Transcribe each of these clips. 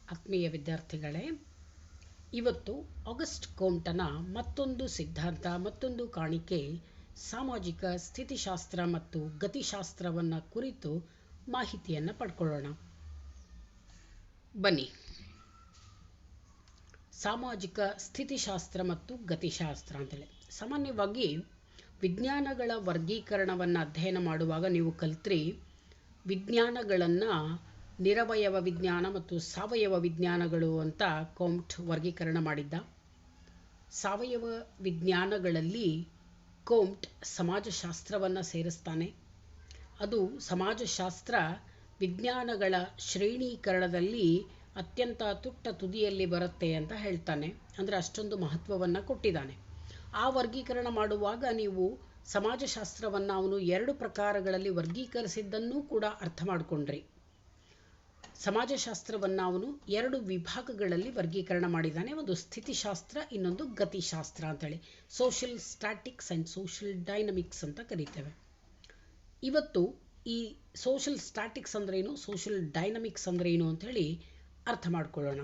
ಆತ್ಮೀಯ ವಿದ್ಯಾರ್ಥಿಗಳೇ, ಇವತ್ತು ಆಗಸ್ಟ್ ಕೋಮ್ಟನ ಮತ್ತೊಂದು ಸಿದ್ಧಾಂತ, ಮತ್ತೊಂದು ಕಾಣಿಕೆ, ಸಾಮಾಜಿಕ ಸ್ಥಿತಿಶಾಸ್ತ್ರ ಮತ್ತು ಗತಿಶಾಸ್ತ್ರವನ್ನು ಕುರಿತು ಮಾಹಿತಿಯನ್ನು ಪಡ್ಕೊಳ್ಳೋಣ. ಬನ್ನಿ. ಸಾಮಾಜಿಕ ಸ್ಥಿತಿಶಾಸ್ತ್ರ ಮತ್ತು ಗತಿಶಾಸ್ತ್ರ ಅಂತೇಳಿ ಸಾಮಾನ್ಯವಾಗಿ ವಿಜ್ಞಾನಗಳ ವರ್ಗೀಕರಣವನ್ನು ಅಧ್ಯಯನ ಮಾಡುವಾಗ ನೀವು ಕಲ್ತ್ರಿ, ವಿಜ್ಞಾನಗಳನ್ನು ನಿರವಯವ ವಿಜ್ಞಾನ ಮತ್ತು ಸಾವಯವ ವಿಜ್ಞಾನಗಳು ಅಂತ ಕೋಮ್ಟ್ ವರ್ಗೀಕರಣ ಮಾಡಿದ್ದ. ಸಾವಯವ ವಿಜ್ಞಾನಗಳಲ್ಲಿ ಕೋಮ್ಟ್ ಸಮಾಜಶಾಸ್ತ್ರವನ್ನು ಸೇರಿಸ್ತಾನೆ. ಅದು ಸಮಾಜಶಾಸ್ತ್ರ ವಿಜ್ಞಾನಗಳ ಶ್ರೇಣೀಕರಣದಲ್ಲಿ ಅತ್ಯಂತ ತುಟ್ಟ ತುದಿಯಲ್ಲಿ ಬರುತ್ತೆ ಅಂತ ಹೇಳ್ತಾನೆ. ಅಂದರೆ ಅಷ್ಟೊಂದು ಮಹತ್ವವನ್ನು ಕೊಟ್ಟಿದ್ದಾನೆ. ಆ ವರ್ಗೀಕರಣ ಮಾಡುವಾಗ ನೀವು ಸಮಾಜಶಾಸ್ತ್ರವನ್ನು ಅವನು 2 ಪ್ರಕಾರಗಳಲ್ಲಿ ವರ್ಗೀಕರಿಸಿದ್ದನ್ನೂ ಕೂಡ ಅರ್ಥ ಮಾಡಿಕೊಂಡ್ರಿ. ಸಮಾಜಶಾಸ್ತ್ರವನ್ನು ಅವನು 2 ವಿಭಾಗಗಳಲ್ಲಿ ವರ್ಗೀಕರಣ ಮಾಡಿದ್ದಾನೆ. ಒಂದು ಸ್ಥಿತಿಶಾಸ್ತ್ರ, ಇನ್ನೊಂದು ಗತಿಶಾಸ್ತ್ರ ಅಂತೇಳಿ. Social statics and social dynamics ಅಂತ ಕರೀತೇವೆ. ಇವತ್ತು ಈ ಸೋಷಿಯಲ್ ಸ್ಟ್ಯಾಟಿಕ್ಸ್ ಅಂದ್ರೇನು, ಸೋಷಿಯಲ್ ಡೈನಮಿಕ್ಸ್ ಅಂದ್ರೇನು ಅಂಥೇಳಿ ಅರ್ಥ ಮಾಡ್ಕೊಳ್ಳೋಣ.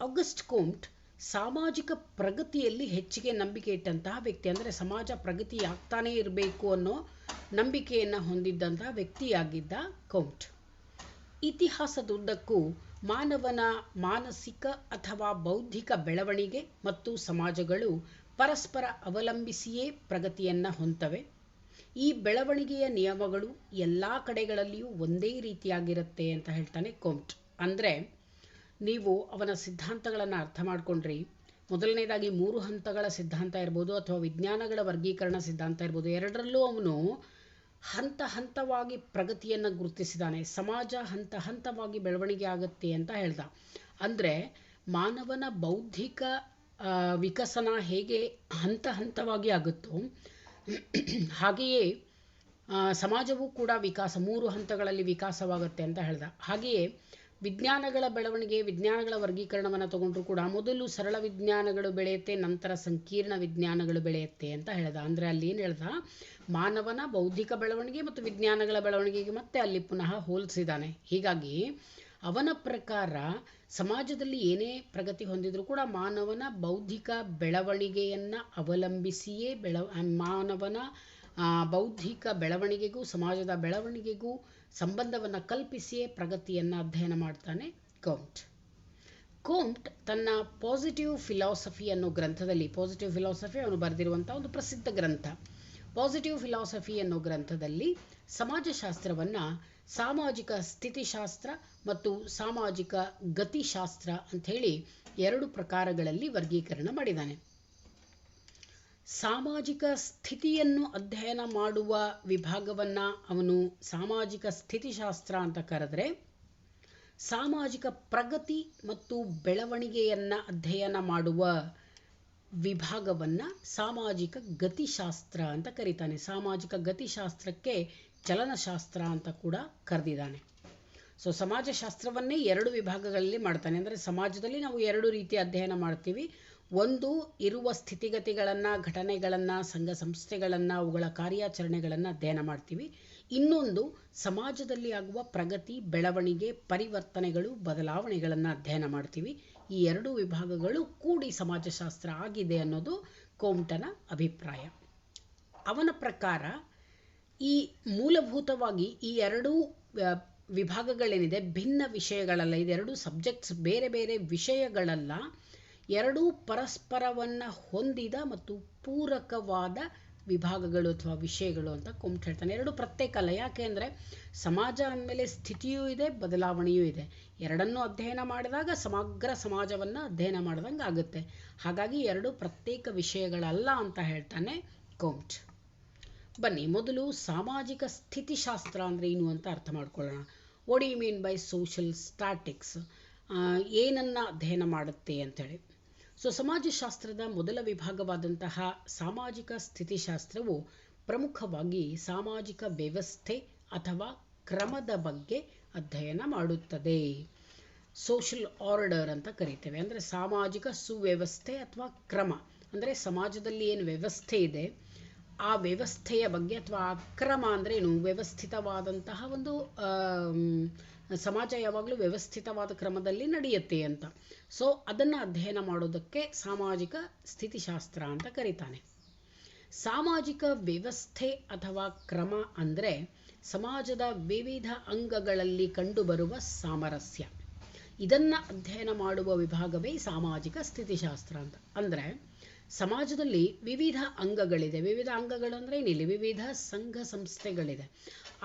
ಆಗಸ್ಟ್ ಕೋಮ್ಟ್ ಸಾಮಾಜಿಕ ಪ್ರಗತಿಯಲ್ಲಿ ಹೆಚ್ಚಿಗೆ ನಂಬಿಕೆ ಇಟ್ಟಂತಹ ವ್ಯಕ್ತಿ. ಅಂದರೆ ಸಮಾಜ ಪ್ರಗತಿ ಆಗ್ತಾನೇ ಇರಬೇಕು ಅನ್ನೋ ನಂಬಿಕೆಯನ್ನು ಹೊಂದಿದ್ದಂತಹ ವ್ಯಕ್ತಿಯಾಗಿದ್ದ ಕೋಮ್ಟ್. ಇತಿಹಾಸದುದ್ದಕ್ಕೂ ಮಾನವನ ಮಾನಸಿಕ ಅಥವಾ ಬೌದ್ಧಿಕ ಬೆಳವಣಿಗೆ ಮತ್ತು ಸಮಾಜಗಳು ಪರಸ್ಪರ ಅವಲಂಬಿಸಿಯೇ ಪ್ರಗತಿಯನ್ನು ಹೊಂದವೆ. ಈ ಬೆಳವಣಿಗೆಯ ನಿಯಮಗಳು ಎಲ್ಲ ಕಡೆಗಳಲ್ಲಿಯೂ ಒಂದೇ ರೀತಿಯಾಗಿರುತ್ತೆ ಅಂತ ಹೇಳ್ತಾನೆ ಕೋಮ್ಟ್. ಅಂದರೆ ನೀವು ಅವನ ಸಿದ್ಧಾಂತಗಳನ್ನು ಅರ್ಥ ಮಾಡಿಕೊಂಡ್ರಿ. ಮೊದಲನೇದಾಗಿ 3 ಹಂತಗಳ ಸಿದ್ಧಾಂತ ಇರ್ಬೋದು, ಅಥವಾ ವಿಜ್ಞಾನಗಳ ವರ್ಗೀಕರಣ ಸಿದ್ಧಾಂತ ಇರ್ಬೋದು. ಎರಡರಲ್ಲೂ ಅವನು ಹಂತ ಹಂತವಾಗಿ ಪ್ರಗತಿಯನ್ನು ಗುರುತಿಸಿದ್ದಾನೆ. ಸಮಾಜ ಹಂತ ಹಂತವಾಗಿ ಬೆಳವಣಿಗೆ ಆಗುತ್ತೆ ಅಂತ ಹೇಳ್ದ. ಅಂದರೆ ಮಾನವನ ಬೌದ್ಧಿಕ ವಿಕಸನ ಹೇಗೆ ಹಂತ ಹಂತವಾಗಿ ಆಗುತ್ತೋ ಹಾಗೆಯೇ ಸಮಾಜವೂ ಕೂಡ ವಿಕಾಸ 3 ಹಂತಗಳಲ್ಲಿ ವಿಕಾಸವಾಗುತ್ತೆ ಅಂತ ಹೇಳ್ದ. ಹಾಗೆಯೇ ವಿಜ್ಞಾನಗಳ ಬೆಳವಣಿಗೆ, ವಿಜ್ಞಾನಗಳ ವರ್ಗೀಕರಣವನ್ನು ತಗೊಂಡ್ರು ಕೂಡ ಮೊದಲು ಸರಳ ವಿಜ್ಞಾನಗಳು ಬೆಳೆಯುತ್ತೆ, ನಂತರ ಸಂಕೀರ್ಣ ವಿಜ್ಞಾನಗಳು ಬೆಳೆಯುತ್ತೆ ಅಂತ ಹೇಳ್ದ. ಅಂದರೆ ಅಲ್ಲಿ ಏನು ಹೇಳ್ದ, ಮಾನವನ ಬೌದ್ಧಿಕ ಬೆಳವಣಿಗೆ ಮತ್ತು ವಿಜ್ಞಾನಗಳ ಬೆಳವಣಿಗೆಗೆ ಮತ್ತೆ ಅಲ್ಲಿ ಪುನಃ ಹೋಲಿಸಿದ್ದಾನೆ. ಹೀಗಾಗಿ ಅವನ ಪ್ರಕಾರ ಸಮಾಜದಲ್ಲಿ ಏನೇ ಪ್ರಗತಿ ಹೊಂದಿದ್ರು ಕೂಡ ಮಾನವನ ಬೌದ್ಧಿಕ ಬೆಳವಣಿಗೆಯನ್ನು ಅವಲಂಬಿಸಿಯೇ ಮಾನವನ ಬೌದ್ಧಿಕ ಬೆಳವಣಿಗೆಗೂ ಸಮಾಜದ ಬೆಳವಣಿಗೆಗೂ ಸಂಬಂಧವನ್ನು ಕಲ್ಪಿಸಿಯೇ ಪ್ರಗತಿಯನ್ನು ಅಧ್ಯಯನ ಮಾಡ್ತಾನೆ ಕೋಮ್ಟ್. ಕೋಮ್ಟ್ ತನ್ನ ಪಾಸಿಟಿವ್ ಫಿಲಾಸಫಿ ಅನ್ನೋ ಗ್ರಂಥದಲ್ಲಿ, ಪಾಸಿಟಿವ್ ಫಿಲಾಸಫಿ ಅವನು ಬರೆದಿರುವಂಥ ಒಂದು ಪ್ರಸಿದ್ಧ ಗ್ರಂಥ. ಪಾಸಿಟಿವ್ ಫಿಲಾಸಫಿ ಅನ್ನೋ ಗ್ರಂಥದಲ್ಲಿ ಸಮಾಜಶಾಸ್ತ್ರವನ್ನು ಸಾಮಾಜಿಕ ಸ್ಥಿತಿಶಾಸ್ತ್ರ ಮತ್ತು ಸಾಮಾಜಿಕ ಗತಿಶಾಸ್ತ್ರ ಅಂಥೇಳಿ 2 ಪ್ರಕಾರಗಳಲ್ಲಿ ವರ್ಗೀಕರಣ ಮಾಡಿದ್ದಾನೆ. ಸಾಮಾಜಿಕ ಸ್ಥಿತಿಯನ್ನು ಅಧ್ಯಯನ ಮಾಡುವ ವಿಭಾಗವನ್ನು ಅವನು ಸಾಮಾಜಿಕ ಸ್ಥಿತಿಶಾಸ್ತ್ರ ಅಂತ ಕರೆದರೆ, ಸಾಮಾಜಿಕ ಪ್ರಗತಿ ಮತ್ತು ಬೆಳವಣಿಗೆಯನ್ನು ಅಧ್ಯಯನ ಮಾಡುವ ವಿಭಾಗವನ್ನು ಸಾಮಾಜಿಕ ಗತಿಶಾಸ್ತ್ರ ಅಂತ ಕರೀತಾನೆ. ಸಾಮಾಜಿಕ ಗತಿಶಾಸ್ತ್ರಕ್ಕೆ ಚಲನಶಾಸ್ತ್ರ ಅಂತ ಕೂಡ ಕರೆದಿದ್ದಾನೆ. ಸೊ ಸಮಾಜಶಾಸ್ತ್ರವನ್ನೇ 2 ವಿಭಾಗಗಳಲ್ಲಿ ಮಾಡ್ತಾನೆ. ಅಂದರೆ ಸಮಾಜದಲ್ಲಿ ನಾವು 2 ರೀತಿ ಅಧ್ಯಯನ ಮಾಡ್ತೀವಿ. ಒಂದು, ಇರುವ ಸ್ಥಿತಿಗತಿಗಳನ್ನು, ಘಟನೆಗಳನ್ನು, ಸಂಘ ಸಂಸ್ಥೆಗಳನ್ನು, ಅವುಗಳ ಕಾರ್ಯಾಚರಣೆಗಳನ್ನು ಅಧ್ಯಯನ ಮಾಡ್ತೀವಿ. ಇನ್ನೊಂದು, ಸಮಾಜದಲ್ಲಿ ಆಗುವ ಪ್ರಗತಿ, ಬೆಳವಣಿಗೆ, ಪರಿವರ್ತನೆಗಳು, ಬದಲಾವಣೆಗಳನ್ನು ಅಧ್ಯಯನ ಮಾಡ್ತೀವಿ. ಈ 2 ವಿಭಾಗಗಳು ಕೂಡಿ ಸಮಾಜಶಾಸ್ತ್ರ ಆಗಿದೆ ಅನ್ನೋದು ಕೋಮ್ಟನ ಅಭಿಪ್ರಾಯ. ಅವನ ಪ್ರಕಾರ ಈ ಮೂಲಭೂತವಾಗಿ ಈ 2 ವಿಭಾಗಗಳೇನಿದೆ ಭಿನ್ನ ವಿಷಯಗಳಲ್ಲ. ಇದು 2 ಸಬ್ಜೆಕ್ಟ್ಸ್, ಬೇರೆ ಬೇರೆ ವಿಷಯಗಳಲ್ಲ. 2 ಪರಸ್ಪರವನ್ನು ಹೊಂದಿದ ಮತ್ತು ಪೂರಕವಾದ ವಿಭಾಗಗಳು ಅಥವಾ ವಿಷಯಗಳು ಅಂತ ಕೋಮ್ಟ್ ಹೇಳ್ತಾನೆ. 2 ಪ್ರತ್ಯೇಕ ಅಲ್ಲ. ಯಾಕೆ ಅಂದರೆ ಸಮಾಜ ಅಂದಮೇಲೆ ಸ್ಥಿತಿಯೂ ಇದೆ, ಬದಲಾವಣೆಯೂ ಇದೆ. ಎರಡನ್ನೂ ಅಧ್ಯಯನ ಮಾಡಿದಾಗ ಸಮಗ್ರ ಸಮಾಜವನ್ನು ಅಧ್ಯಯನ ಮಾಡಿದಂಗೆ ಆಗುತ್ತೆ. ಹಾಗಾಗಿ 2 ಪ್ರತ್ಯೇಕ ವಿಷಯಗಳಲ್ಲ ಅಂತ ಹೇಳ್ತಾನೆ ಕೋಮ್ಟ್. ಬನ್ನಿ, ಮೊದಲು ಸಾಮಾಜಿಕ ಸ್ಥಿತಿಶಾಸ್ತ್ರ ಅಂದರೆ ಏನು ಅಂತ ಅರ್ಥ ಮಾಡ್ಕೊಳ್ಳೋಣ. What you mean by social statics, ಏನನ್ನು ಅಧ್ಯಯನ ಮಾಡುತ್ತೆ ಅಂಥೇಳಿ. ಸೊ ಸಮಾಜಶಾಸ್ತ್ರದ ಮೊದಲ ವಿಭಾಗವಾದಂತಹ ಸಾಮಾಜಿಕ ಸ್ಥಿತಿಶಾಸ್ತ್ರವು ಪ್ರಮುಖವಾಗಿ ಸಾಮಾಜಿಕ ವ್ಯವಸ್ಥೆ ಅಥವಾ ಕ್ರಮದ ಬಗ್ಗೆ ಅಧ್ಯಯನ ಮಾಡುತ್ತದೆ. ಸೋಷಿಯಲ್ ಆರ್ಡರ್ ಅಂತ ಕರಿತೇವೆ. ಅಂದರೆ ಸಾಮಾಜಿಕ ಸುವ್ಯವಸ್ಥೆ ಅಥವಾ ಕ್ರಮ. ಅಂದರೆ ಸಮಾಜದಲ್ಲಿ ಏನು ವ್ಯವಸ್ಥೆ ಇದೆ ಆ ವ್ಯವಸ್ಥೆಯ ಬಗ್ಗೆ ಅಥವಾ ಆ ಕ್ರಮ ಅಂದರೆ ಏನು, ವ್ಯವಸ್ಥಿತವಾದಂತಹ ಒಂದು ಸಮಾಜ ಯಾವಾಗಲೂ ವ್ಯವಸ್ಥಿತವಾದ ಕ್ರಮದಲ್ಲಿ ನಡೆಯುತ್ತೆ ಅಂತ. ಸೊ ಅದನ್ನು ಅಧ್ಯಯನ ಮಾಡೋದಕ್ಕೆ ಸಾಮಾಜಿಕ ಸ್ಥಿತಿಶಾಸ್ತ್ರ ಅಂತ ಕರೀತಾನೆ. ಸಾಮಾಜಿಕ ವ್ಯವಸ್ಥೆ ಅಥವಾ ಕ್ರಮ ಅಂದರೆ ಸಮಾಜದ ವಿವಿಧ ಅಂಗಗಳಲ್ಲಿ ಕಂಡುಬರುವ ಸಾಮರಸ್ಯ. ಇದನ್ನು ಅಧ್ಯಯನ ಮಾಡುವ ವಿಭಾಗವೇ ಸಾಮಾಜಿಕ ಸ್ಥಿತಿಶಾಸ್ತ್ರ ಅಂತ. ಅಂದರೆ ಸಮಾಜದಲ್ಲಿ ವಿವಿಧ ಅಂಗಗಳಿದೆ. ವಿವಿಧ ಅಂಗಗಳು ಅಂದರೆ ಏನಿಲ್ಲ, ವಿವಿಧ ಸಂಘ ಸಂಸ್ಥೆಗಳಿದೆ.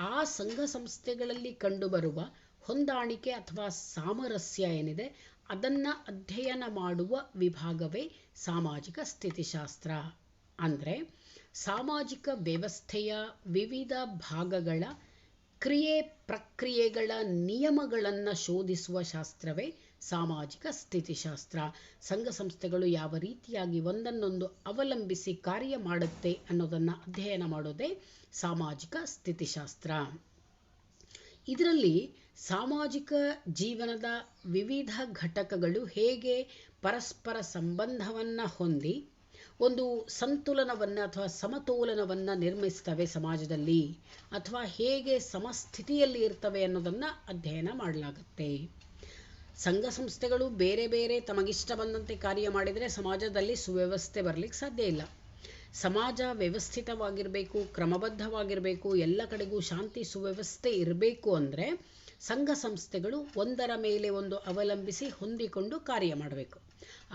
ಆ ಸಂಘ ಸಂಸ್ಥೆಗಳಲ್ಲಿ ಕಂಡುಬರುವ ಹೊಂದಾಣಿಕೆ ಅಥವಾ ಸಾಮರಸ್ಯ ಏನಿದೆ ಅದನ್ನು ಅಧ್ಯಯನ ಮಾಡುವ ವಿಭಾಗವೇ ಸಾಮಾಜಿಕ ಸ್ಥಿತಿಶಾಸ್ತ್ರ. ಅಂದರೆ ಸಾಮಾಜಿಕ ವ್ಯವಸ್ಥೆಯ ವಿವಿಧ ಭಾಗಗಳ ಕ್ರಿಯೆ ಪ್ರಕ್ರಿಯೆಗಳ ನಿಯಮಗಳನ್ನು ಶೋಧಿಸುವ ಶಾಸ್ತ್ರವೇ ಸಾಮಾಜಿಕ ಸ್ಥಿತಿಶಾಸ್ತ್ರ. ಸಂಘ ಸಂಸ್ಥೆಗಳು ಯಾವ ರೀತಿಯಾಗಿ ಒಂದನ್ನೊಂದು ಅವಲಂಬಿಸಿ ಕಾರ್ಯ ಮಾಡುತ್ತೆ ಅನ್ನೋದನ್ನು ಅಧ್ಯಯನ ಮಾಡೋದೇ ಸಾಮಾಜಿಕ ಸ್ಥಿತಿಶಾಸ್ತ್ರ. ಇದರಲ್ಲಿ ಸಾಮಾಜಿಕ ಜೀವನದ ವಿವಿಧ ಘಟಕಗಳು ಹೇಗೆ ಪರಸ್ಪರ ಸಂಬಂಧವನ್ನು ಹೊಂದಿ ಒಂದು ಸಂತುಲನವನ್ನು ಅಥವಾ ಸಮತೋಲನವನ್ನು ನಿರ್ಮಿಸ್ತವೆ ಸಮಾಜದಲ್ಲಿ, ಅಥವಾ ಹೇಗೆ ಸಮಸ್ಥಿತಿಯಲ್ಲಿ ಇರ್ತವೆ ಅನ್ನೋದನ್ನು ಅಧ್ಯಯನ ಮಾಡಲಾಗುತ್ತೆ. ಸಂಘ ಸಂಸ್ಥೆಗಳು ಬೇರೆ ಬೇರೆ ತಮಗಿಷ್ಟ ಬಂದಂತೆ ಕಾರ್ಯ ಮಾಡಿದರೆ ಸಮಾಜದಲ್ಲಿ ಸುವ್ಯವಸ್ಥೆ ಬರಲಿಕ್ಕೆ ಸಾಧ್ಯ ಇಲ್ಲ. ಸಮಾಜ ವ್ಯವಸ್ಥಿತವಾಗಿರಬೇಕು, ಕ್ರಮಬದ್ಧವಾಗಿರಬೇಕು, ಎಲ್ಲ ಕಡೆಗೂ ಶಾಂತಿ ಸುವ್ಯವಸ್ಥೆ ಇರಬೇಕು ಅಂದರೆ ಸಂಘ ಸಂಸ್ಥೆಗಳು ಒಂದರ ಮೇಲೆ ಒಂದು ಅವಲಂಬಿಸಿ ಹೊಂದಿಕೊಂಡು ಕಾರ್ಯ ಮಾಡಬೇಕು.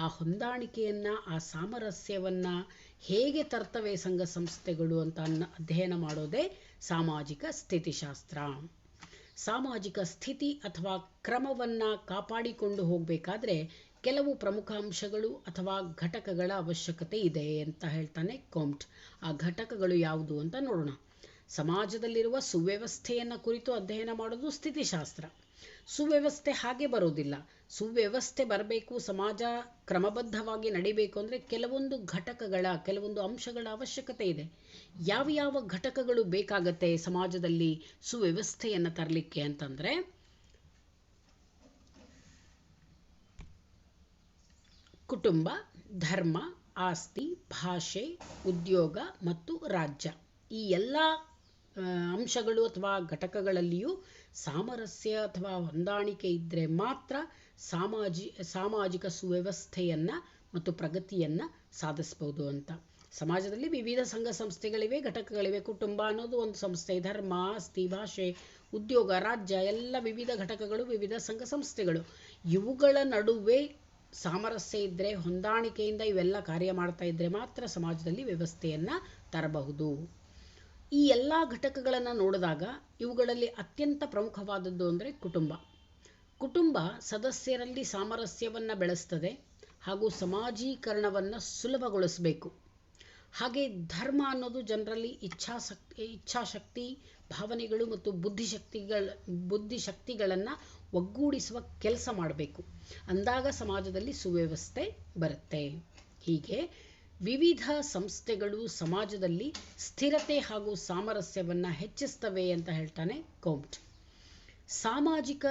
ಆ ಹೊಂದಾಣಿಕೆಯನ್ನು, ಆ ಸಾಮರಸ್ಯವನ್ನು ಹೇಗೆ ತರ್ತವೆ ಸಂಘ ಸಂಸ್ಥೆಗಳು ಅಂತ ಅಧ್ಯಯನ ಮಾಡೋದೇ ಸಾಮಾಜಿಕ ಸ್ಥಿತಿಶಾಸ್ತ್ರ. ಸಾಮಾಜಿಕ ಸ್ಥಿತಿ ಅಥವಾ ಕ್ರಮವನ್ನು ಕಾಪಾಡಿಕೊಂಡು ಹೋಗಬೇಕಾದ್ರೆ ಕೆಲವು ಪ್ರಮುಖ ಅಂಶಗಳು ಅಥವಾ ಘಟಕಗಳ ಅವಶ್ಯಕತೆ ಇದೆ ಅಂತ ಹೇಳ್ತಾನೆ ಕೋಮ್ಟ್. ಆ ಘಟಕಗಳು ಯಾವುದು ಅಂತ ನೋಡೋಣ. ಸಮಾಜದಲ್ಲಿರುವ ಸುವ್ಯವಸ್ಥೆಯನ್ನು ಕುರಿತು ಅಧ್ಯಯನ ಮಾಡೋದು ಸ್ಥಿತಿಶಾಸ್ತ್ರ. ಸುವ್ಯವಸ್ಥೆ ಹಾಗೆ ಬರೋದಿಲ್ಲ. ಸುವ್ಯವಸ್ಥೆ ಬರಬೇಕು, ಸಮಾಜ ಕ್ರಮಬದ್ಧವಾಗಿ ನಡಿಬೇಕು ಅಂದರೆ ಕೆಲವೊಂದು ಘಟಕಗಳ, ಕೆಲವೊಂದು ಅಂಶಗಳ ಅವಶ್ಯಕತೆ ಇದೆ. ಯಾವ ಯಾವ ಘಟಕಗಳು ಬೇಕಾಗತ್ತೆ ಸಮಾಜದಲ್ಲಿ ಸುವ್ಯವಸ್ಥೆಯನ್ನು ತರಲಿಕ್ಕೆ ಅಂತಂದರೆ, ಕುಟುಂಬ, ಧರ್ಮ, ಆಸ್ತಿ, ಭಾಷೆ, ಉದ್ಯೋಗ ಮತ್ತು ರಾಜ್ಯ. ಈ ಎಲ್ಲ ಅಂಶಗಳು ಅಥವಾ ಘಟಕಗಳಲ್ಲಿಯೂ ಸಾಮರಸ್ಯ ಅಥವಾ ಹೊಂದಾಣಿಕೆ ಇದ್ದರೆ ಮಾತ್ರ ಸಾಮಾಜಿಕ ಸುವ್ಯವಸ್ಥೆಯನ್ನು ಮತ್ತು ಪ್ರಗತಿಯನ್ನು ಸಾಧಿಸ್ಬೋದು ಅಂತ. ಸಮಾಜದಲ್ಲಿ ವಿವಿಧ ಸಂಘ ಸಂಸ್ಥೆಗಳಿವೆ, ಘಟಕಗಳಿವೆ. ಕುಟುಂಬ ಅನ್ನೋದು ಒಂದು ಸಂಸ್ಥೆ, ಧರ್ಮ, ಆಸ್ತಿ, ಭಾಷೆ, ಉದ್ಯೋಗ, ರಾಜ್ಯ ಎಲ್ಲ ವಿವಿಧ ಘಟಕಗಳು, ವಿವಿಧ ಸಂಘ ಸಂಸ್ಥೆಗಳು. ಇವುಗಳ ನಡುವೆ ಸಾಮರಸ್ಯ ಇದ್ದರೆ, ಹೊಂದಾಣಿಕೆಯಿಂದ ಇವೆಲ್ಲ ಕಾರ್ಯ ಮಾಡ್ತಾ ಇದ್ದರೆ ಮಾತ್ರ ಸಮಾಜದಲ್ಲಿ ವ್ಯವಸ್ಥೆಯನ್ನು ತರಬಹುದು. ಈ ಎಲ್ಲ ಘಟಕಗಳನ್ನು ನೋಡಿದಾಗ ಇವುಗಳಲ್ಲಿ ಅತ್ಯಂತ ಪ್ರಮುಖವಾದದ್ದು ಅಂದರೆ ಕುಟುಂಬ. ಕುಟುಂಬ ಸದಸ್ಯರಲ್ಲಿ ಸಾಮರಸ್ಯವನ್ನು ಬೆಳೆಸ್ತದೆ ಹಾಗೂ ಸಮಾಜೀಕರಣವನ್ನು ಸುಲಭಗೊಳಿಸಬೇಕು. ಹಾಗೆ ಧರ್ಮ ಅನ್ನೋದು ಜನರಲ್ಲಿ ಇಚ್ಛಾಶಕ್ತಿ, ಭಾವನೆಗಳು ಮತ್ತು ಬುದ್ಧಿಶಕ್ತಿಗಳನ್ನು ಒಗ್ಗೂಡಿಸುವ ಕೆಲಸ ಮಾಡಬೇಕು. ಅಂದಾಗ ಸಮಾಜದಲ್ಲಿ ಸುವ್ಯವಸ್ಥೆ ಬರುತ್ತೆ. ಹೀಗೆ ವಿವಿಧ ಸಂಸ್ಥೆಗಳು ಸಮಾಜದಲ್ಲಿ ಸ್ಥಿರತೆ ಹಾಗೂ ಸಾಮರಸ್ಯವನ್ನು ಹೆಚ್ಚಿಸ್ತವೆ ಅಂತ ಹೇಳ್ತಾನೆ ಕೋಮ್ಟ್. ಸಾಮಾಜಿಕ